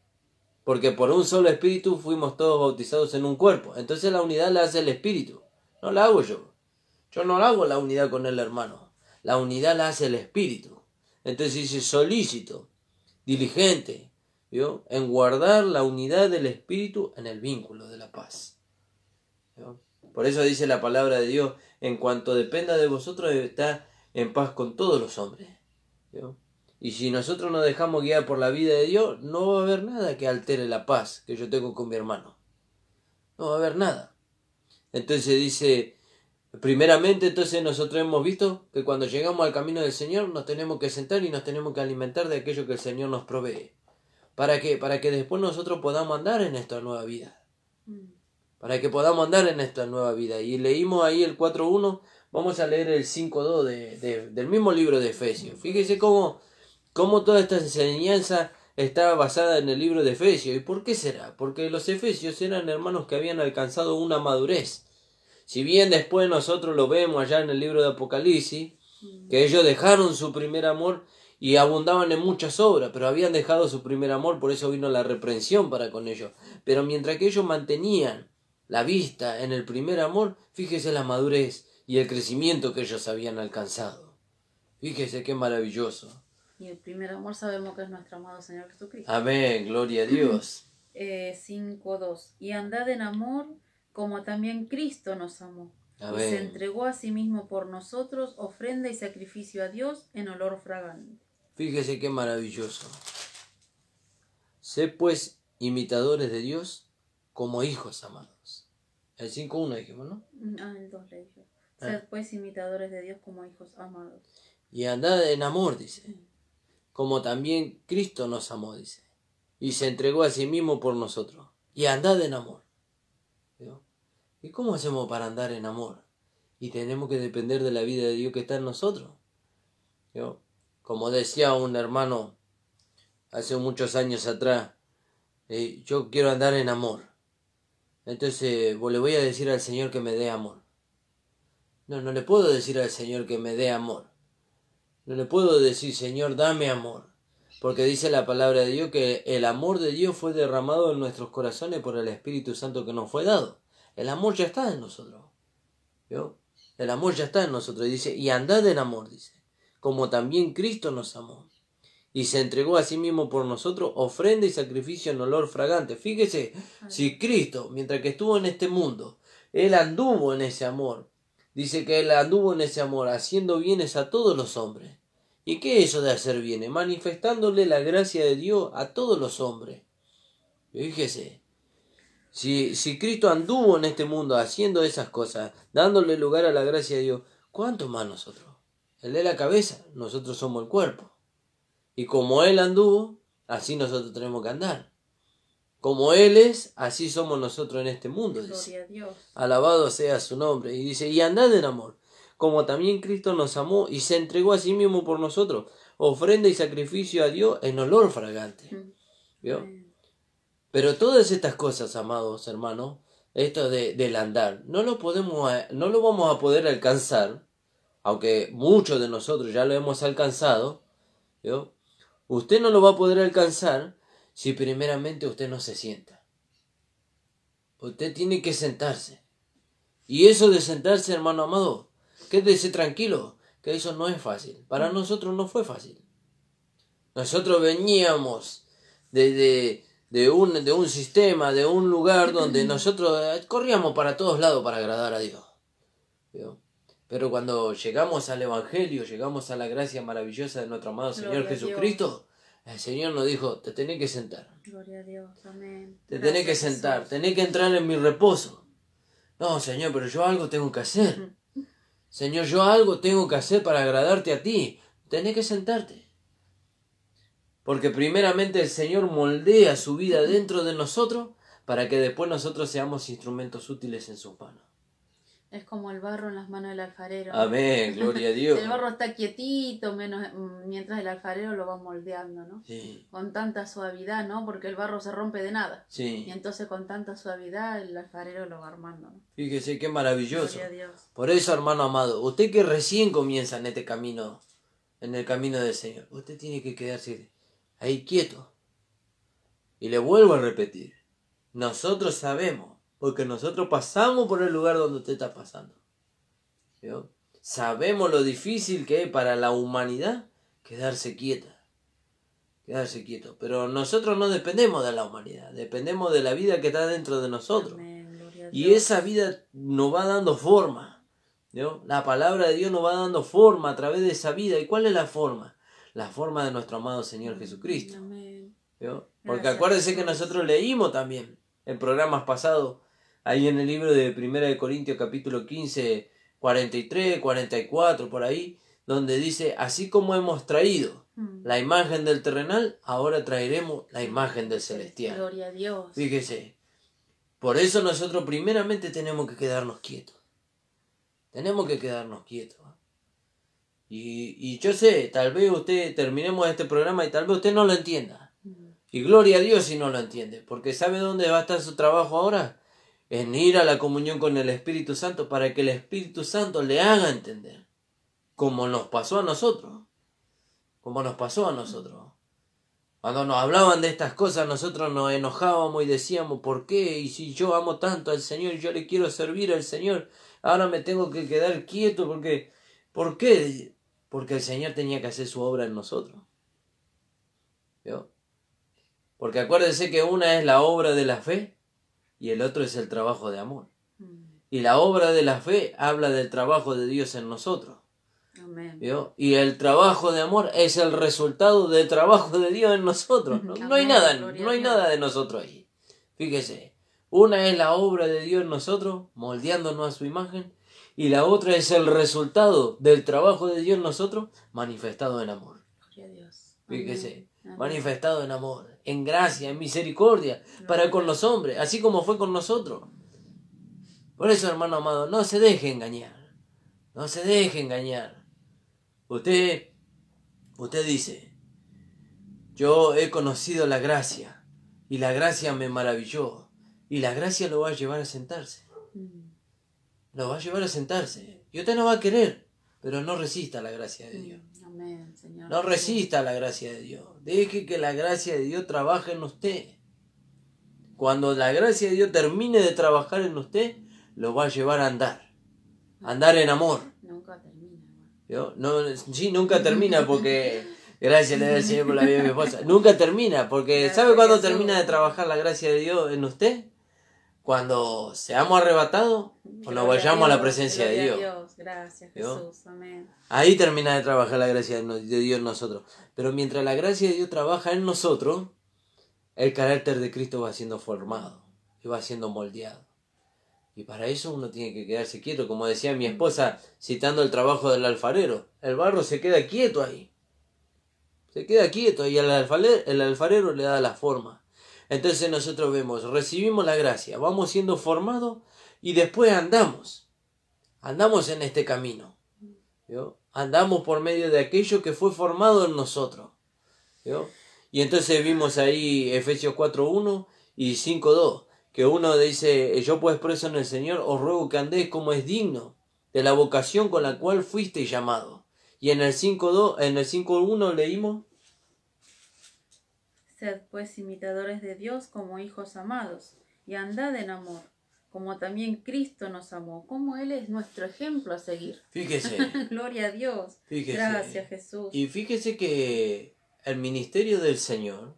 Porque por un solo Espíritu fuimos todos bautizados en un cuerpo. Entonces la unidad la hace el Espíritu. No la hago yo. Yo no hago la unidad con el hermano. La unidad la hace el Espíritu. Entonces dice solícito, diligente, ¿vio? En guardar la unidad del Espíritu en el vínculo de la paz. ¿Vio? Por eso dice la palabra de Dios, en cuanto dependa de vosotros, está en paz con todos los hombres. ¿Vio? Y si nosotros nos dejamos guiar por la vida de Dios, no va a haber nada que altere la paz que yo tengo con mi hermano. No va a haber nada. Entonces dice, primeramente entonces nosotros hemos visto que cuando llegamos al camino del Señor nos tenemos que sentar y nos tenemos que alimentar de aquello que el Señor nos provee. ¿Para qué? Para que después nosotros podamos andar en esta nueva vida. Para que podamos andar en esta nueva vida. Y leímos ahí el 4.1, vamos a leer el 5.2 del mismo libro de Efesios. Fíjese cómo toda esta enseñanza está basada en el libro de Efesios. ¿Y por qué será? Porque los efesios eran hermanos que habían alcanzado una madurez. Si bien después nosotros lo vemos allá en el libro de Apocalipsis, que ellos dejaron su primer amor y abundaban en muchas obras, pero habían dejado su primer amor, por eso vino la reprensión para con ellos. Pero mientras que ellos mantenían la vista en el primer amor, fíjese la madurez y el crecimiento que ellos habían alcanzado. Fíjese qué maravilloso. Y el primer amor sabemos que es nuestro amado Señor Jesucristo. Amén, gloria a Dios. 5.2. Y andad en amor como también Cristo nos amó. Amén. Y se entregó a sí mismo por nosotros, ofrenda y sacrificio a Dios en olor fragante. Fíjese qué maravilloso. Sé pues imitadores de Dios como hijos amados. El 5.1 dijimos, ¿no? El 2 le dije. Sed pues imitadores de Dios como hijos amados. Y andad en amor, dice. Como también Cristo nos amó, dice. Y se entregó a sí mismo por nosotros. Y andad en amor. ¿Vio? ¿Y cómo hacemos para andar en amor? Y tenemos que depender de la vida de Dios que está en nosotros. ¿Vio? Como decía un hermano hace muchos años atrás, yo quiero andar en amor. Entonces le voy a decir al Señor que me dé amor. No le puedo decir al Señor que me dé amor. No le puedo decir, Señor, dame amor. Porque dice la palabra de Dios que el amor de Dios fue derramado en nuestros corazones por el Espíritu Santo que nos fue dado. El amor ya está en nosotros. ¿Vio? El amor ya está en nosotros. Y dice, y andad en amor, dice. Como también Cristo nos amó. Y se entregó a sí mismo por nosotros, ofrenda y sacrificio en olor fragante. Fíjese, si Cristo, mientras que estuvo en este mundo, Él anduvo en ese amor. Dice que Él anduvo en ese amor, haciendo bienes a todos los hombres. ¿Y qué es eso de hacer bienes? Manifestándole la gracia de Dios a todos los hombres. Fíjese, si Cristo anduvo en este mundo haciendo esas cosas, dándole lugar a la gracia de Dios, ¿cuánto más nosotros? Él es la cabeza, nosotros somos el cuerpo. Y como Él anduvo, así nosotros tenemos que andar. Como Él es, así somos nosotros en este mundo, dice. Gloria a Dios. Alabado sea su nombre. Y dice, y andad en amor, como también Cristo nos amó y se entregó a sí mismo por nosotros, ofrenda y sacrificio a Dios en olor fragante. ¿Vio? Pero todas estas cosas, amados hermanos, esto del andar, no lo vamos a poder alcanzar, aunque muchos de nosotros ya lo hemos alcanzado. ¿Vio? Usted no lo va a poder alcanzar si primeramente usted no se sienta. Usted tiene que sentarse. Y eso de sentarse, hermano amado, quédese tranquilo, que eso no es fácil. Para nosotros no fue fácil. Nosotros veníamos de un sistema, de un lugar donde nosotros corríamos para todos lados para agradar a Dios. ¿Vio? Pero cuando llegamos al Evangelio, llegamos a la gracia maravillosa de nuestro amado Señor Jesucristo, el Señor nos dijo, te tenés que sentar. Gloria a Dios, amén. Te tenés que sentar, tenés que entrar en mi reposo. No, Señor, pero yo algo tengo que hacer. Señor, yo algo tengo que hacer para agradarte a ti. Tenés que sentarte. Porque primeramente el Señor moldea su vida dentro de nosotros para que después nosotros seamos instrumentos útiles en sus manos. Es como el barro en las manos del alfarero. Amén, gloria a Dios. El barro está quietito mientras el alfarero lo va moldeando, ¿no? Sí. Con tanta suavidad, ¿no? Porque el barro se rompe de nada. Sí. Y entonces con tanta suavidad el alfarero lo va armando, ¿no? Fíjese qué maravilloso. Gloria a Dios. Por eso, hermano amado, usted que recién comienza en este camino, en el camino del Señor, usted tiene que quedarse ahí quieto. Y le vuelvo a repetir, nosotros sabemos, porque nosotros pasamos por el lugar donde usted está pasando. ¿Vio? Sabemos lo difícil que es para la humanidad quedarse quieta. Quedarse quieto. Pero nosotros no dependemos de la humanidad, dependemos de la vida que está dentro de nosotros. Amén, gloria a Dios. Y esa vida nos va dando forma. ¿Vio? La palabra de Dios nos va dando forma a través de esa vida. ¿Y cuál es la forma? La forma de nuestro amado Señor Jesucristo. Amén. ¿Vio? Porque Gracias, acuérdense que Jesús. nosotros leímos también en programas pasados, ahí en el libro de 1 Corintios capítulo 15, 43, 44, por ahí, donde dice, así como hemos traído la imagen del terrenal, ahora traeremos la imagen del celestial. Gloria a Dios. Fíjese, por eso nosotros primeramente tenemos que quedarnos quietos. Tenemos que quedarnos quietos. Y yo sé, tal vez usted terminemos este programa y tal vez usted no lo entienda. Y gloria a Dios si no lo entiende, porque ¿sabe dónde va a estar su trabajo ahora? En ir a la comunión con el Espíritu Santo para que el Espíritu Santo le haga entender, como nos pasó a nosotros, como nos pasó a nosotros. Cuando nos hablaban de estas cosas nosotros nos enojábamos y decíamos, ¿por qué? Y si yo amo tanto al Señor y yo le quiero servir al Señor, ahora me tengo que quedar quieto porque, ¿por qué? Porque el Señor tenía que hacer su obra en nosotros. ¿Vio? Porque acuérdense que una es la obra de la fe y el otro es el trabajo de amor. Y la obra de la fe habla del trabajo de Dios en nosotros. Amén. ¿Vio? Y el trabajo de amor es el resultado del trabajo de Dios en nosotros. No, no hay nada, no hay nada de nosotros ahí. Fíjese, una es la obra de Dios en nosotros, moldeándonos a su imagen, y la otra es el resultado del trabajo de Dios en nosotros, manifestado en amor. Gloria a Dios. Fíjese, Amén. manifestado en amor, en gracia, en misericordia, para con los hombres, así como fue con nosotros. Por eso, hermano amado, no se deje engañar. No se deje engañar. Usted dice, yo he conocido la gracia, y la gracia me maravilló, y la gracia lo va a llevar a sentarse. Lo va a llevar a sentarse. Y usted no va a querer, pero no resista la gracia de Dios. Amén, Señor. No resista la gracia de Dios. Deje que la gracia de Dios trabaje en usted. Cuando la gracia de Dios termine de trabajar en usted, lo va a llevar a andar. Andar en amor. Nunca termina. ¿Vio? No, sí, nunca termina porque... Gracias le doy al Señor por la vida de mi esposa. Nunca termina porque... Gracias, ¿Sabe cuándo Jesús. termina de trabajar la gracia de Dios en usted? Cuando seamos arrebatados o nos vayamos a la presencia de Dios. Gracias, ¿Vio? Jesús. Amén. Ahí termina de trabajar la gracia de Dios en nosotros. Pero mientras la gracia de Dios trabaja en nosotros, el carácter de Cristo va siendo formado y va siendo moldeado. Y para eso uno tiene que quedarse quieto. Como decía mi esposa, citando el trabajo del alfarero, el barro se queda quieto ahí. Se queda quieto y el alfarero le da la forma. Entonces nosotros vemos, recibimos la gracia, vamos siendo formados y después andamos en este camino. ¿Vio? Andamos por medio de aquello que fue formado en nosotros. ¿Vio? Y entonces vimos ahí Efesios 4:1 y 5:2, que uno dice, yo pues preso en el Señor, os ruego que andéis como es digno de la vocación con la cual fuisteis llamados. Y en el 5:1 leímos, sed pues imitadores de Dios como hijos amados, y andad en amor, como también Cristo nos amó, como Él es nuestro ejemplo a seguir. Fíjese. Gloria a Dios. Fíjese. Gracias, Jesús. Y fíjese que el ministerio del Señor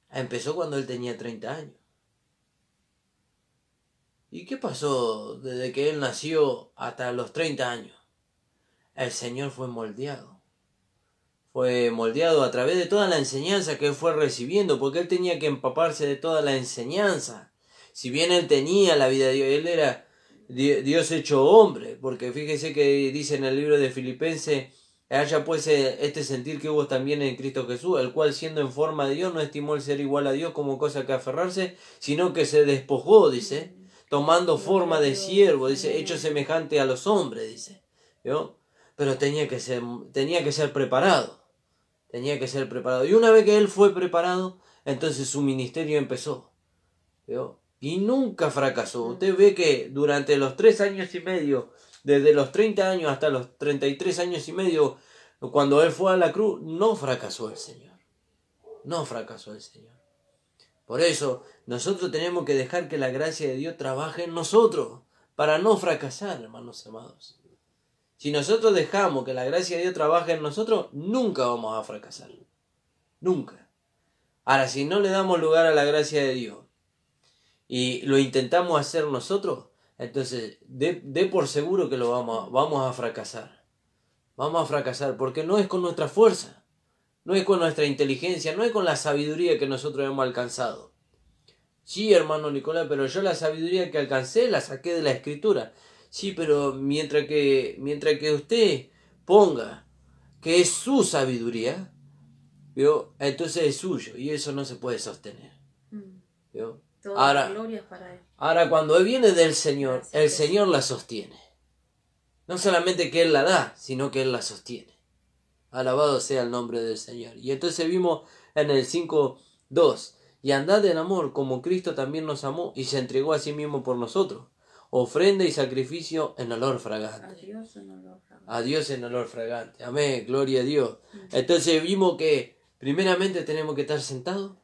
empezó cuando Él tenía 30 años. ¿Y qué pasó desde que Él nació hasta los 30 años? El Señor fue moldeado. Fue moldeado a través de toda la enseñanza que Él fue recibiendo, porque Él tenía que empaparse de toda la enseñanza. Si bien Él tenía la vida de Dios, Él era Dios hecho hombre, porque fíjese que dice en el libro de Filipenses, haya pues este sentir que hubo también en Cristo Jesús, el cual siendo en forma de Dios no estimó el ser igual a Dios como cosa que aferrarse, sino que se despojó, dice, tomando forma de siervo, dice, hecho semejante a los hombres, dice, ¿vio? Pero tenía que ser preparado. Tenía que ser preparado. Y una vez que Él fue preparado, entonces su ministerio empezó. ¿Vio? Y nunca fracasó. Usted ve que durante los 3 años y medio, desde los 30 años hasta los 33 años y medio, cuando Él fue a la cruz, no fracasó el Señor. No fracasó el Señor. Por eso, nosotros tenemos que dejar que la gracia de Dios trabaje en nosotros, para no fracasar, hermanos amados. Si nosotros dejamos que la gracia de Dios trabaje en nosotros, nunca vamos a fracasar. Nunca. Ahora, si no le damos lugar a la gracia de Dios y lo intentamos hacer nosotros, entonces dé por seguro que vamos a fracasar. Vamos a fracasar porque no es con nuestra fuerza, no es con nuestra inteligencia, no es con la sabiduría que nosotros hemos alcanzado. Sí, hermano Nicolás, pero yo la sabiduría que alcancé la saqué de la Escritura. Sí, pero mientras que usted ponga que es su sabiduría, ¿vio? Entonces es suyo y eso no se puede sostener. ¿Vio? Toda la gloria es para Él. Ahora, cuando viene del Señor, Gracias, el Señor la sostiene. No solamente que Él la da, sino que Él la sostiene. Alabado sea el nombre del Señor. Y entonces vimos en el 5:2, y andad en amor como Cristo también nos amó y se entregó a sí mismo por nosotros, ofrenda y sacrificio en olor fragante. A Dios en olor fragante. A Dios en olor fragante. Amén, gloria a Dios. Entonces vimos que primeramente tenemos que estar sentados,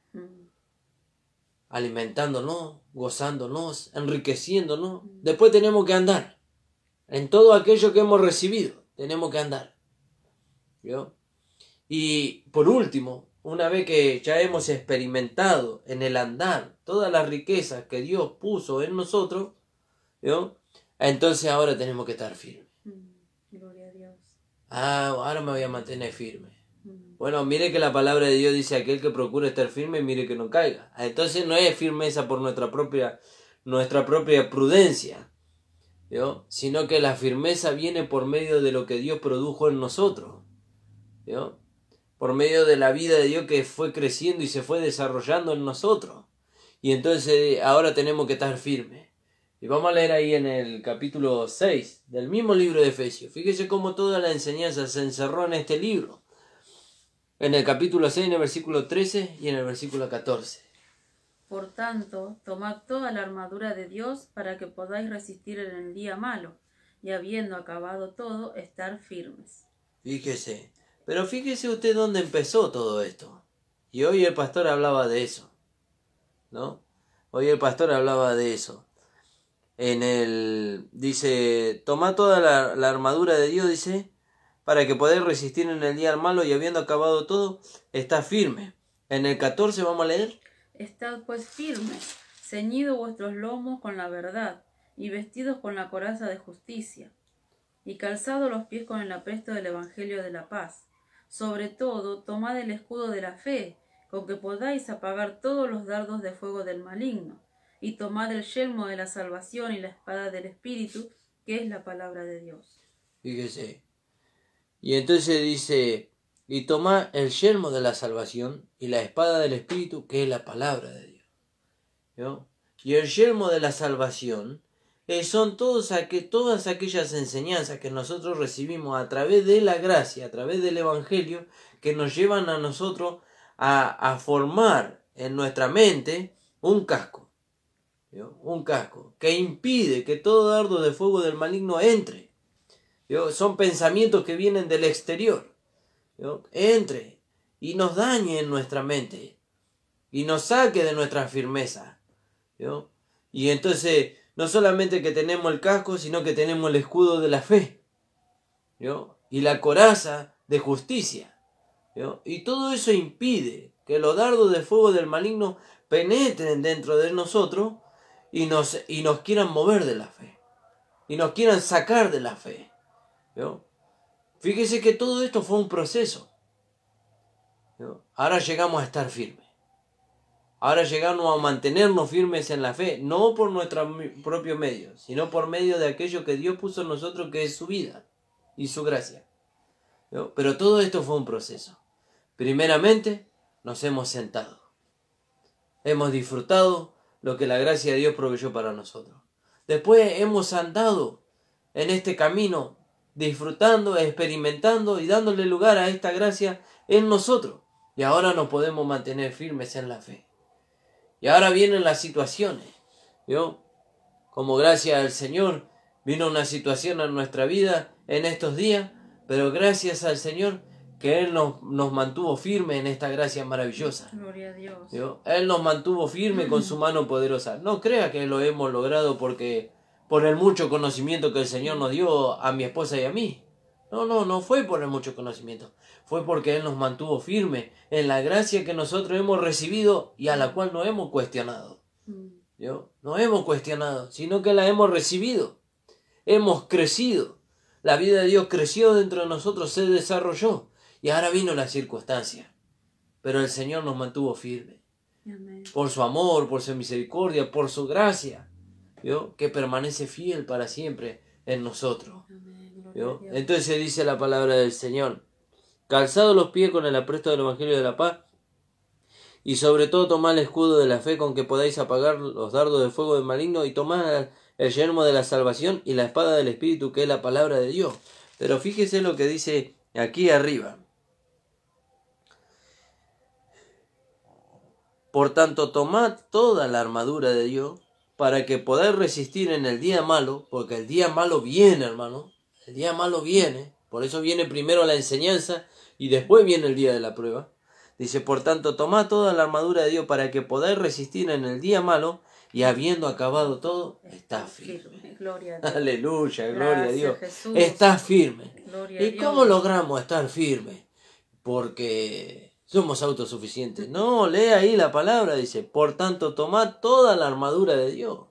alimentándonos, gozándonos, enriqueciéndonos. Después tenemos que andar en todo aquello que hemos recibido. Tenemos que andar. ¿Vio? Y por último, una vez que ya hemos experimentado en el andar todas las riquezas que Dios puso en nosotros, ¿vio? Entonces ahora tenemos que estar firmes. Gloria a Dios. Ahora me voy a mantener firme. Bueno, mire que la palabra de Dios dice, aquel que procura estar firme, mire que no caiga. Entonces no es firmeza por nuestra propia prudencia, ¿vio? Sino que la firmeza viene por medio de lo que Dios produjo en nosotros, ¿vio? Por medio de la vida de Dios que fue creciendo y se fue desarrollando en nosotros. Y entonces ahora tenemos que estar firmes. Y vamos a leer ahí en el capítulo 6 del mismo libro de Efesios. Fíjese cómo toda la enseñanza se encerró en este libro. En el capítulo 6, en el versículo 13 y en el versículo 14. Por tanto, tomad toda la armadura de Dios para que podáis resistir en el día malo, y habiendo acabado todo, estar firmes. Fíjese. Pero fíjese usted dónde empezó todo esto. Y hoy el pastor hablaba de eso, ¿no? Hoy el pastor hablaba de eso. Dice, tomad toda la armadura de Dios, dice, para que podáis resistir en el día malo y habiendo acabado todo, está firme. En el 14 vamos a leer. Estad pues firmes, ceñidos vuestros lomos con la verdad, y vestidos con la coraza de justicia, y calzados los pies con el apresto del evangelio de la paz. Sobre todo, tomad el escudo de la fe, con que podáis apagar todos los dardos de fuego del maligno, y tomad el yelmo de la salvación y la espada del Espíritu, que es la palabra de Dios. Fíjese. Y entonces dice, y tomad el yelmo de la salvación y la espada del Espíritu, que es la palabra de Dios. ¿Vio? Y el yelmo de la salvación son todas aquellas enseñanzas que nosotros recibimos a través de la gracia, a través del Evangelio, que nos llevan a nosotros a formar en nuestra mente un casco. ¿Vio? Un casco que impide que todo dardo de fuego del maligno entre. ¿Vio? Son pensamientos que vienen del exterior. ¿Vio? Entre y nos dañe en nuestra mente y nos saque de nuestra firmeza. ¿Vio? Y entonces no solamente que tenemos el casco, sino que tenemos el escudo de la fe. ¿Vio? Y la coraza de justicia. ¿Vio? Y todo eso impide que los dardos de fuego del maligno penetren dentro de nosotros y nos quieran mover de la fe. Y nos quieran sacar de la fe. ¿Vio? Fíjese que todo esto fue un proceso. ¿Vio? Ahora llegamos a estar firmes. Ahora llegamos a mantenernos firmes en la fe, no por nuestro propio medio, sino por medio de aquello que Dios puso en nosotros, que es su vida y su gracia. ¿Vio? Pero todo esto fue un proceso. Primeramente, nos hemos sentado. Hemos disfrutado lo que la gracia de Dios proveyó para nosotros. Después hemos andado en este camino, disfrutando, experimentando y dándole lugar a esta gracia en nosotros. Y ahora nos podemos mantener firmes en la fe. Y ahora vienen las situaciones. ¿Vio? Como gracias al Señor vino una situación en nuestra vida en estos días, pero gracias al Señor que Él nos mantuvo firme en esta gracia maravillosa. Gloria a Dios. ¿Vio? Él nos mantuvo firme con su mano poderosa. No crea que lo hemos logrado por el mucho conocimiento que el Señor nos dio a mi esposa y a mí. No fue por el mucho conocimiento. Fue porque Él nos mantuvo firme en la gracia que nosotros hemos recibido y a la cual no hemos cuestionado. ¿Vio? No hemos cuestionado, sino que la hemos recibido. Hemos crecido. La vida de Dios creció dentro de nosotros, se desarrolló. Y ahora vino la circunstancia. Pero el Señor nos mantuvo firme. Amén. Por su amor, por su misericordia, por su gracia. ¿Vio? Que permanece fiel para siempre en nosotros. ¿Vio? Entonces dice la palabra del Señor: calzados los pies con el apresto del Evangelio de la paz, y sobre todo tomad el escudo de la fe con que podáis apagar los dardos de fuego del maligno, y tomad el yelmo de la salvación y la espada del Espíritu, que es la palabra de Dios. Pero fíjese lo que dice aquí arriba. Por tanto, tomad toda la armadura de Dios para que podáis resistir en el día malo, porque el día malo viene, hermano. El día malo viene, por eso viene primero la enseñanza y después viene el día de la prueba. Dice, por tanto, tomad toda la armadura de Dios para que podáis resistir en el día malo, y habiendo acabado todo, está firme. Gloria a Dios. Aleluya, gloria a Dios. Jesús. Está firme. Gloria a ¿Y Dios. cómo logramos estar firmes? Porque somos autosuficientes. No, lee ahí la palabra, dice, por tanto, tomad toda la armadura de Dios.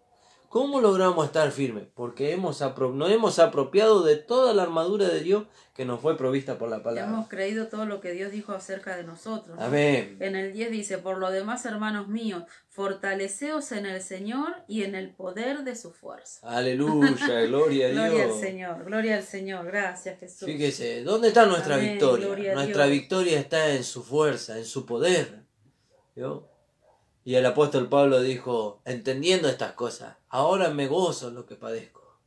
¿Cómo logramos estar firmes? Porque nos hemos apropiado de toda la armadura de Dios que nos fue provista por la palabra. Hemos creído todo lo que Dios dijo acerca de nosotros. Amén. En el 10 dice, por lo demás, hermanos míos, fortaleceos en el Señor y en el poder de su fuerza. Aleluya, gloria a Dios. Gloria al Señor, gracias Jesús. Fíjese, ¿dónde está nuestra Amén, victoria? gloria a Nuestra Dios. victoria está en su fuerza, en su poder. ¿Vio? Y el apóstol Pablo dijo, entendiendo estas cosas, ahora me gozo en lo que padezco.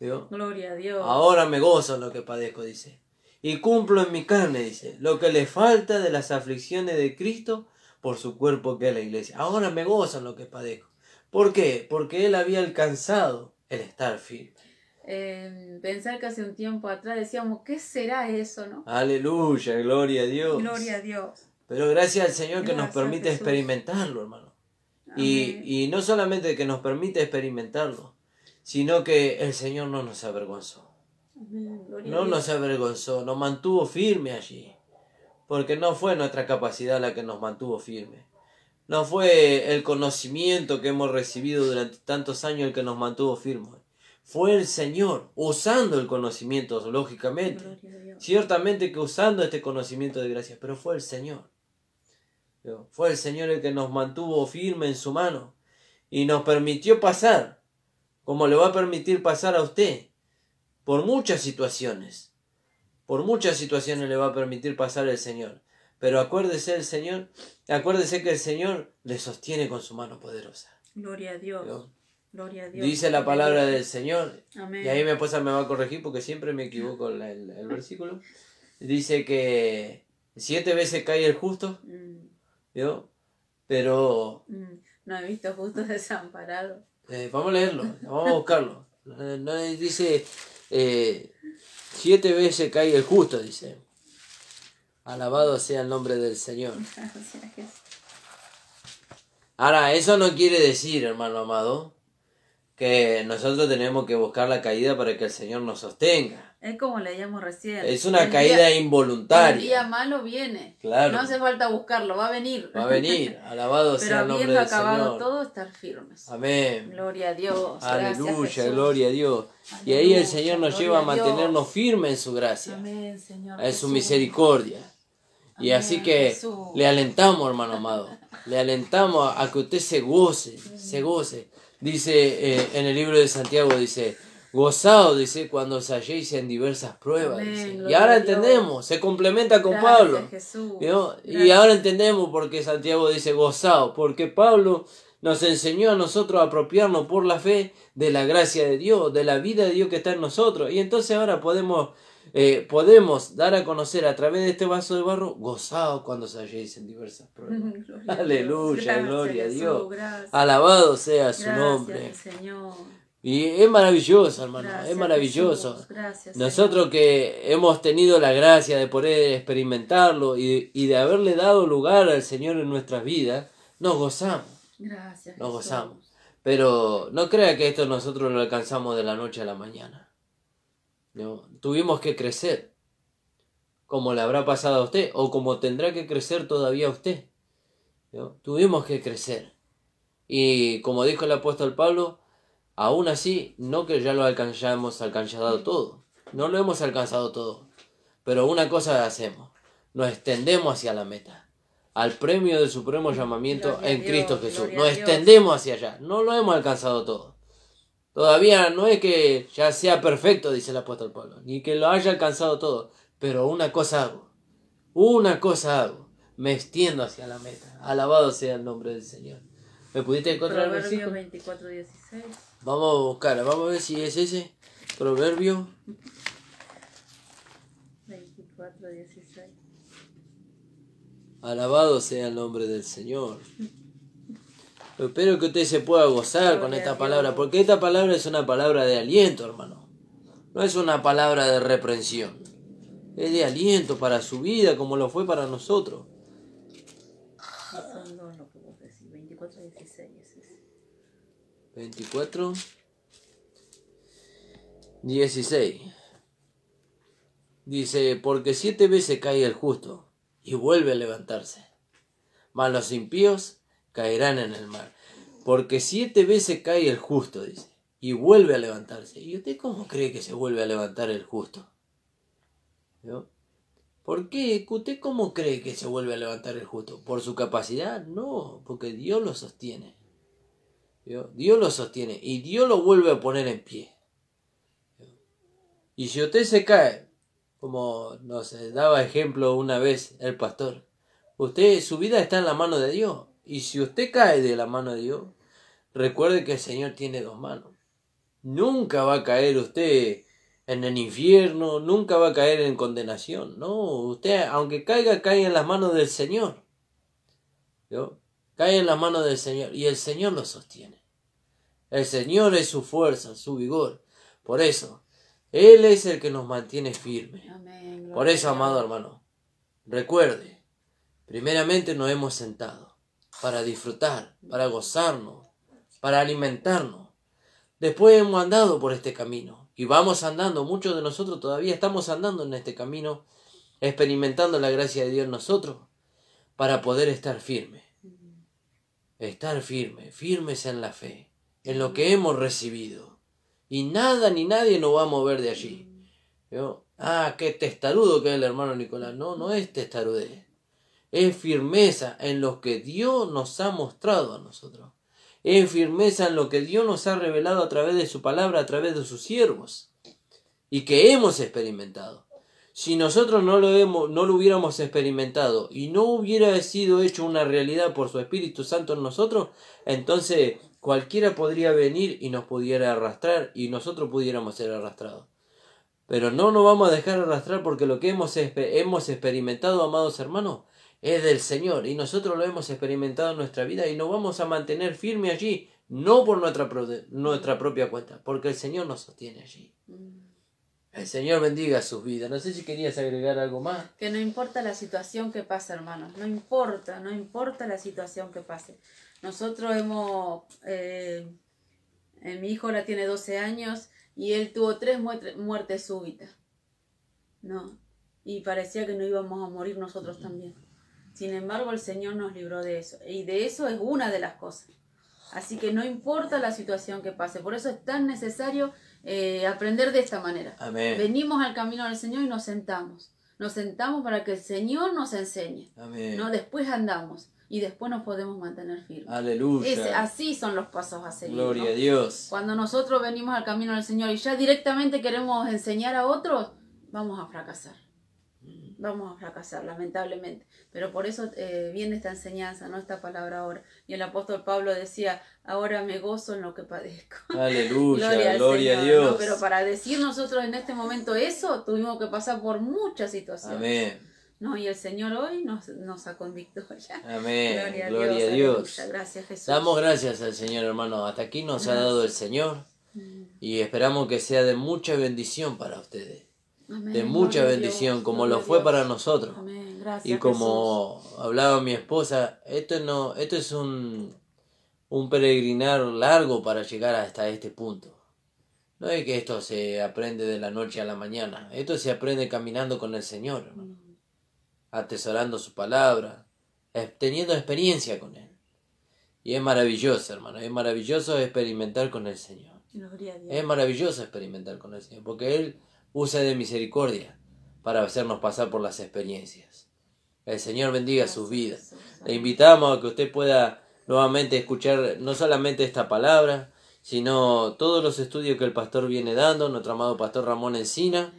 ¿Vio? Gloria a Dios. Ahora me gozo en lo que padezco, dice. Y cumplo en mi carne, dice, lo que le falta de las aflicciones de Cristo por su cuerpo, que es la iglesia. Ahora me gozo en lo que padezco. ¿Por qué? Porque él había alcanzado el estar firme. Pensar que hace un tiempo atrás decíamos, ¿qué será eso, no? Aleluya, gloria a Dios. Gloria a Dios. Pero gracias al Señor que nos permite Jesús. experimentarlo, hermano. Amén. Y no solamente que nos permite experimentarlo, sino que el Señor no nos avergonzó. Amén. Gloria a No Dios. nos avergonzó, nos mantuvo firme allí. Porque no fue nuestra capacidad la que nos mantuvo firme. No fue el conocimiento que hemos recibido durante tantos años el que nos mantuvo firmes. Fue el Señor, usando el conocimiento, lógicamente. Gloria a Dios. Ciertamente que usando este conocimiento de gracia, pero fue el Señor. Fue el Señor el que nos mantuvo firme en su mano y nos permitió pasar, como le va a permitir pasar a usted, por muchas situaciones. Por muchas situaciones le va a permitir pasar el Señor. Pero acuérdese que el Señor le sostiene con su mano poderosa. Gloria a Dios. ¿No? Gloria a Dios. Dice la palabra del Señor. Amén. Y ahí mi esposa me va a corregir porque siempre me equivoco el versículo. Dice que 7 veces cae el justo. ¿No? Pero... No he visto justo desamparado. Vamos a leerlo, vamos a buscarlo. No dice 7 veces cae el justo, dice. Alabado sea el nombre del Señor. Ahora, eso no quiere decir, hermano amado, que nosotros tenemos que buscar la caída para que el Señor nos sostenga. Es como leíamos recién. Es una caída involuntaria. El día malo viene. Claro. No hace falta buscarlo, va a venir. Va a venir. Alabado sea el nombre del Señor. Pero habiendo acabado todo, estar firmes. Amén. Gloria a Dios. Aleluya, gloria a Dios. Y ahí el Señor nos lleva a mantenernos firmes en su gracia. Amén, Señor. En su misericordia. Y Amén, así que Jesús. le alentamos, hermano amado. Le alentamos a que usted se goce. Se goce. Dice en el libro de Santiago, dice... Gozaos, dice, cuando os halléis en diversas pruebas. Amén, y ahora entendemos, se complementa con gracias, Pablo. Jesús. Y ahora entendemos por qué Santiago dice gozaos, porque Pablo nos enseñó a nosotros a apropiarnos por la fe de la gracia de Dios, de la vida de Dios que está en nosotros. Y entonces ahora podemos dar a conocer a través de este vaso de barro, gozaos cuando os halléis en diversas pruebas. Aleluya, gloria a Dios. Gracias. Alabado sea su nombre. Señor. Y es maravilloso, hermano, Gracias, es maravilloso. Jesús. Gracias, Nosotros Señor. que hemos tenido la gracia de poder experimentarlo y de haberle dado lugar al Señor en nuestras vidas, nos gozamos. Gracias, Nos Jesús. gozamos. Pero no crea que esto nosotros lo alcanzamos de la noche a la mañana. ¿No? Tuvimos que crecer, como le habrá pasado a usted, o como tendrá que crecer todavía usted. ¿No? Tuvimos que crecer. Y como dijo el apóstol Pablo, aún así, no que ya lo hayamos alcanzado todo. No lo hemos alcanzado todo. Pero una cosa hacemos. Nos extendemos hacia la meta. Al premio del supremo llamamiento Gloria en a Cristo Dios, Jesús. gloria Nos a Dios. extendemos hacia allá. No lo hemos alcanzado todo. Todavía no es que ya sea perfecto, dice el apóstol Pablo. Ni que lo haya alcanzado todo. Pero una cosa hago. Una cosa hago. Me extiendo hacia la meta. Alabado sea el nombre del Señor. ¿Me pudiste encontrar el Proverbio versículo? 24:16. Vamos a buscar, vamos a ver si es ese proverbio. 24:16. Alabado sea el nombre del Señor. Espero que usted se pueda gozar con esta palabra, porque esta palabra es una palabra de aliento, hermano. No es una palabra de reprensión. Es de aliento para su vida, como lo fue para nosotros. Son dos lo que vos decís. 24:16 es ese. 24, 16. Dice, porque 7 veces cae el justo y vuelve a levantarse, mas los impíos caerán en el mar. Porque 7 veces cae el justo, dice, y vuelve a levantarse. ¿Y usted cómo cree que se vuelve a levantar el justo? ¿No? ¿Por qué? ¿Usted cómo cree que se vuelve a levantar el justo? ¿Por su capacidad? No, porque Dios lo sostiene. Dios lo sostiene y Dios lo vuelve a poner en pie. Y si usted se cae, como nos daba ejemplo una vez el pastor, su vida está en la mano de Dios. Y si usted cae de la mano de Dios, recuerde que el Señor tiene 2 manos. Nunca va a caer usted en el infierno, nunca va a caer en condenación. No, usted, aunque caiga, cae en las manos del Señor. Cae en las manos del Señor y el Señor lo sostiene. El Señor es su fuerza, su vigor. Por eso, Él es el que nos mantiene firmes. Amén. Por eso, amado hermano, recuerde, primeramente nos hemos sentado para disfrutar, para gozarnos, para alimentarnos. Después hemos andado por este camino y vamos andando, muchos de nosotros todavía estamos andando en este camino, experimentando la gracia de Dios en nosotros, para poder estar firmes. Estar firmes en la fe, en lo que hemos recibido. Y nada ni nadie nos va a mover de allí. Qué testarudo que es el hermano Nicolás. No, no es testarudez. Es firmeza en lo que Dios nos ha mostrado a nosotros. Es firmeza en lo que Dios nos ha revelado a través de su palabra, a través de sus siervos. Y que hemos experimentado. Si nosotros no lo hubiéramos experimentado y no hubiera sido hecho una realidad por su Espíritu Santo en nosotros, entonces cualquiera podría venir y nos pudiera arrastrar y nosotros pudiéramos ser arrastrados. Pero no nos vamos a dejar arrastrar porque lo que hemos experimentado, amados hermanos, es del Señor y nosotros lo hemos experimentado en nuestra vida y nos vamos a mantener firmes allí, no por nuestra propia cuenta, porque el Señor nos sostiene allí. El Señor bendiga sus vidas. No sé si querías agregar algo más. Que no importa la situación que pase, hermanos. No importa la situación que pase. Nosotros mi hijo ahora tiene 12 años y él tuvo 3 muertes súbitas. No. Y parecía que no íbamos a morir nosotros también. Sin embargo, el Señor nos libró de eso. Y de eso es una de las cosas. Así que no importa la situación que pase. Por eso es tan necesario aprender de esta manera. Amén. Venimos al camino del Señor y nos sentamos. Nos sentamos para que el Señor nos enseñe. Amén. ¿No? Después andamos y después nos podemos mantener firmes. Aleluya. Así son los pasos a seguir. Gloria, ¿no? a Dios. Cuando nosotros venimos al camino del Señor y ya directamente queremos enseñar a otros, vamos a fracasar. Vamos a fracasar, lamentablemente. Pero por eso viene esta enseñanza, ¿no? Esta palabra ahora. Y el apóstol Pablo decía, ahora me gozo en lo que padezco. Aleluya, gloria a Dios. ¿no? Pero para decir nosotros en este momento eso, tuvimos que pasar por muchas situaciones. Amén. ¿No? Y el Señor hoy nos ha convicto ya. Amén. Gloria a Dios. Gracias, Jesús. Damos gracias al Señor, hermano. Hasta aquí nos ha dado el Señor. Y esperamos que sea de mucha bendición para ustedes. Amén. De mucha bendición, como lo fue para nosotros. Amén. Gracias, y como Jesús. hablaba mi esposa, esto es un peregrinar largo para llegar hasta este punto. No es que esto se aprende de la noche a la mañana. Esto se aprende caminando con el Señor, hermano. Atesorando su palabra, teniendo experiencia con Él. Y es maravilloso, hermano. Es maravilloso experimentar con el Señor. Gloria a Dios. Es maravilloso experimentar con el Señor, porque Él usa de misericordia para hacernos pasar por las experiencias. El Señor bendiga sus vidas. Le invitamos a que usted pueda nuevamente escuchar no solamente esta palabra, sino todos los estudios que el pastor viene dando, nuestro amado pastor Ramón Encina,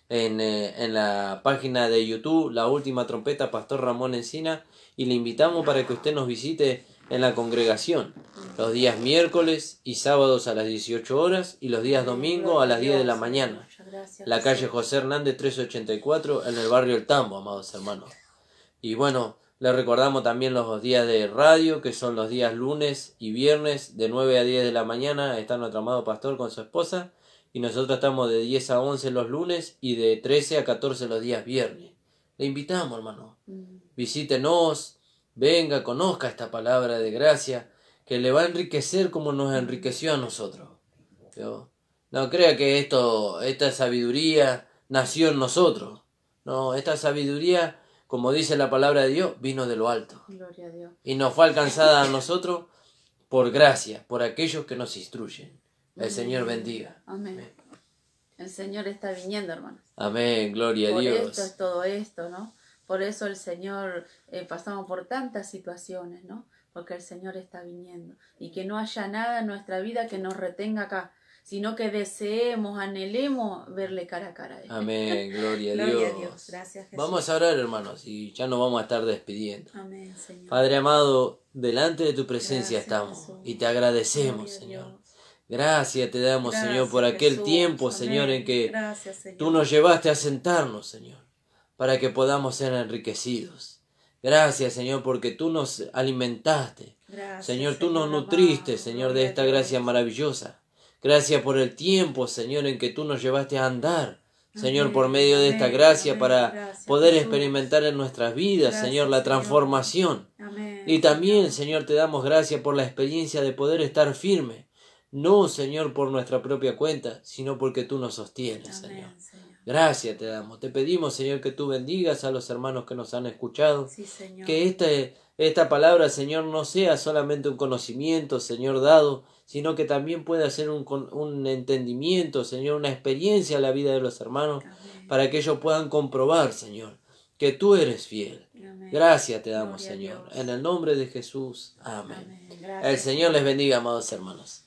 en la página de YouTube, La Última Trompeta, Pastor Ramón Encina, y le invitamos para que usted nos visite en la congregación, los días miércoles y sábados a las 18 horas y los días domingo a las 10 de la mañana. La calle José Hernández 384 en el barrio El Tambo, amados hermanos. Y bueno, le recordamos también los días de radio, que son los días lunes y viernes de 9 a 10 de la mañana. Está nuestro amado pastor con su esposa. Y nosotros estamos de 10 a 11 los lunes y de 13 a 14 los días viernes. Le invitamos, hermano. Visítenos, venga, conozca esta palabra de gracia que le va a enriquecer como nos enriqueció a nosotros. ¿Yo? No crea que esta sabiduría nació en nosotros. No, esta sabiduría, como dice la palabra de Dios, vino de lo alto. Gloria a Dios. Y nos fue alcanzada a nosotros por gracia, por aquellos que nos instruyen. El Señor bendiga. Amén. El Señor está viniendo, hermanos. Amén, gloria a Por Dios. esto es todo esto, ¿no? Por eso el Señor, pasamos por tantas situaciones, ¿no? Porque el Señor está viniendo. Y que no haya nada en nuestra vida que nos retenga acá, sino que deseemos, anhelemos verle cara a cara a Él. Amén, gloria a Dios. Gloria a Dios. Gracias, Jesús. Vamos a orar, hermanos, y ya nos vamos a estar despidiendo. Amén, Señor. Padre amado, delante de tu presencia Gracias, estamos Jesús. y te agradecemos, Gloria a Señor. Dios. Gracias te damos, Gracias, Señor, por aquel Jesús. tiempo, Amén. Señor, en que Gracias, Señor. tú nos llevaste a sentarnos, Señor, para que podamos ser enriquecidos. Gracias, Señor, porque tú nos alimentaste. Gracias, Señor, tú nos amado. nutriste, Señor, de Gloria esta a Dios. gracia maravillosa. Gracias por el tiempo, Señor, en que tú nos llevaste a andar, Señor, Amén, por medio de esta amén, gracia amén. para Gracias, poder Jesús. experimentar en nuestras vidas, Gracias, Señor, la Señor. transformación. Amén. Y también, Señor, te damos gracias por la experiencia de poder estar firme. No, Señor, por nuestra propia cuenta, sino porque tú nos sostienes, Señor. Amén, Señor. Gracias te damos. Te pedimos, Señor, que tú bendigas a los hermanos que nos han escuchado. Sí, Señor. Que esta palabra, Señor, no sea solamente un conocimiento, Señor, dado, sino que también pueda ser un entendimiento, Señor, una experiencia en la vida de los hermanos, Amén. para que ellos puedan comprobar, Señor, que tú eres fiel. Amén. Gracias te damos, Gloria a Señor. Dios. En el nombre de Jesús. Amén. Amén. Gracias. El Señor les bendiga, amados hermanos.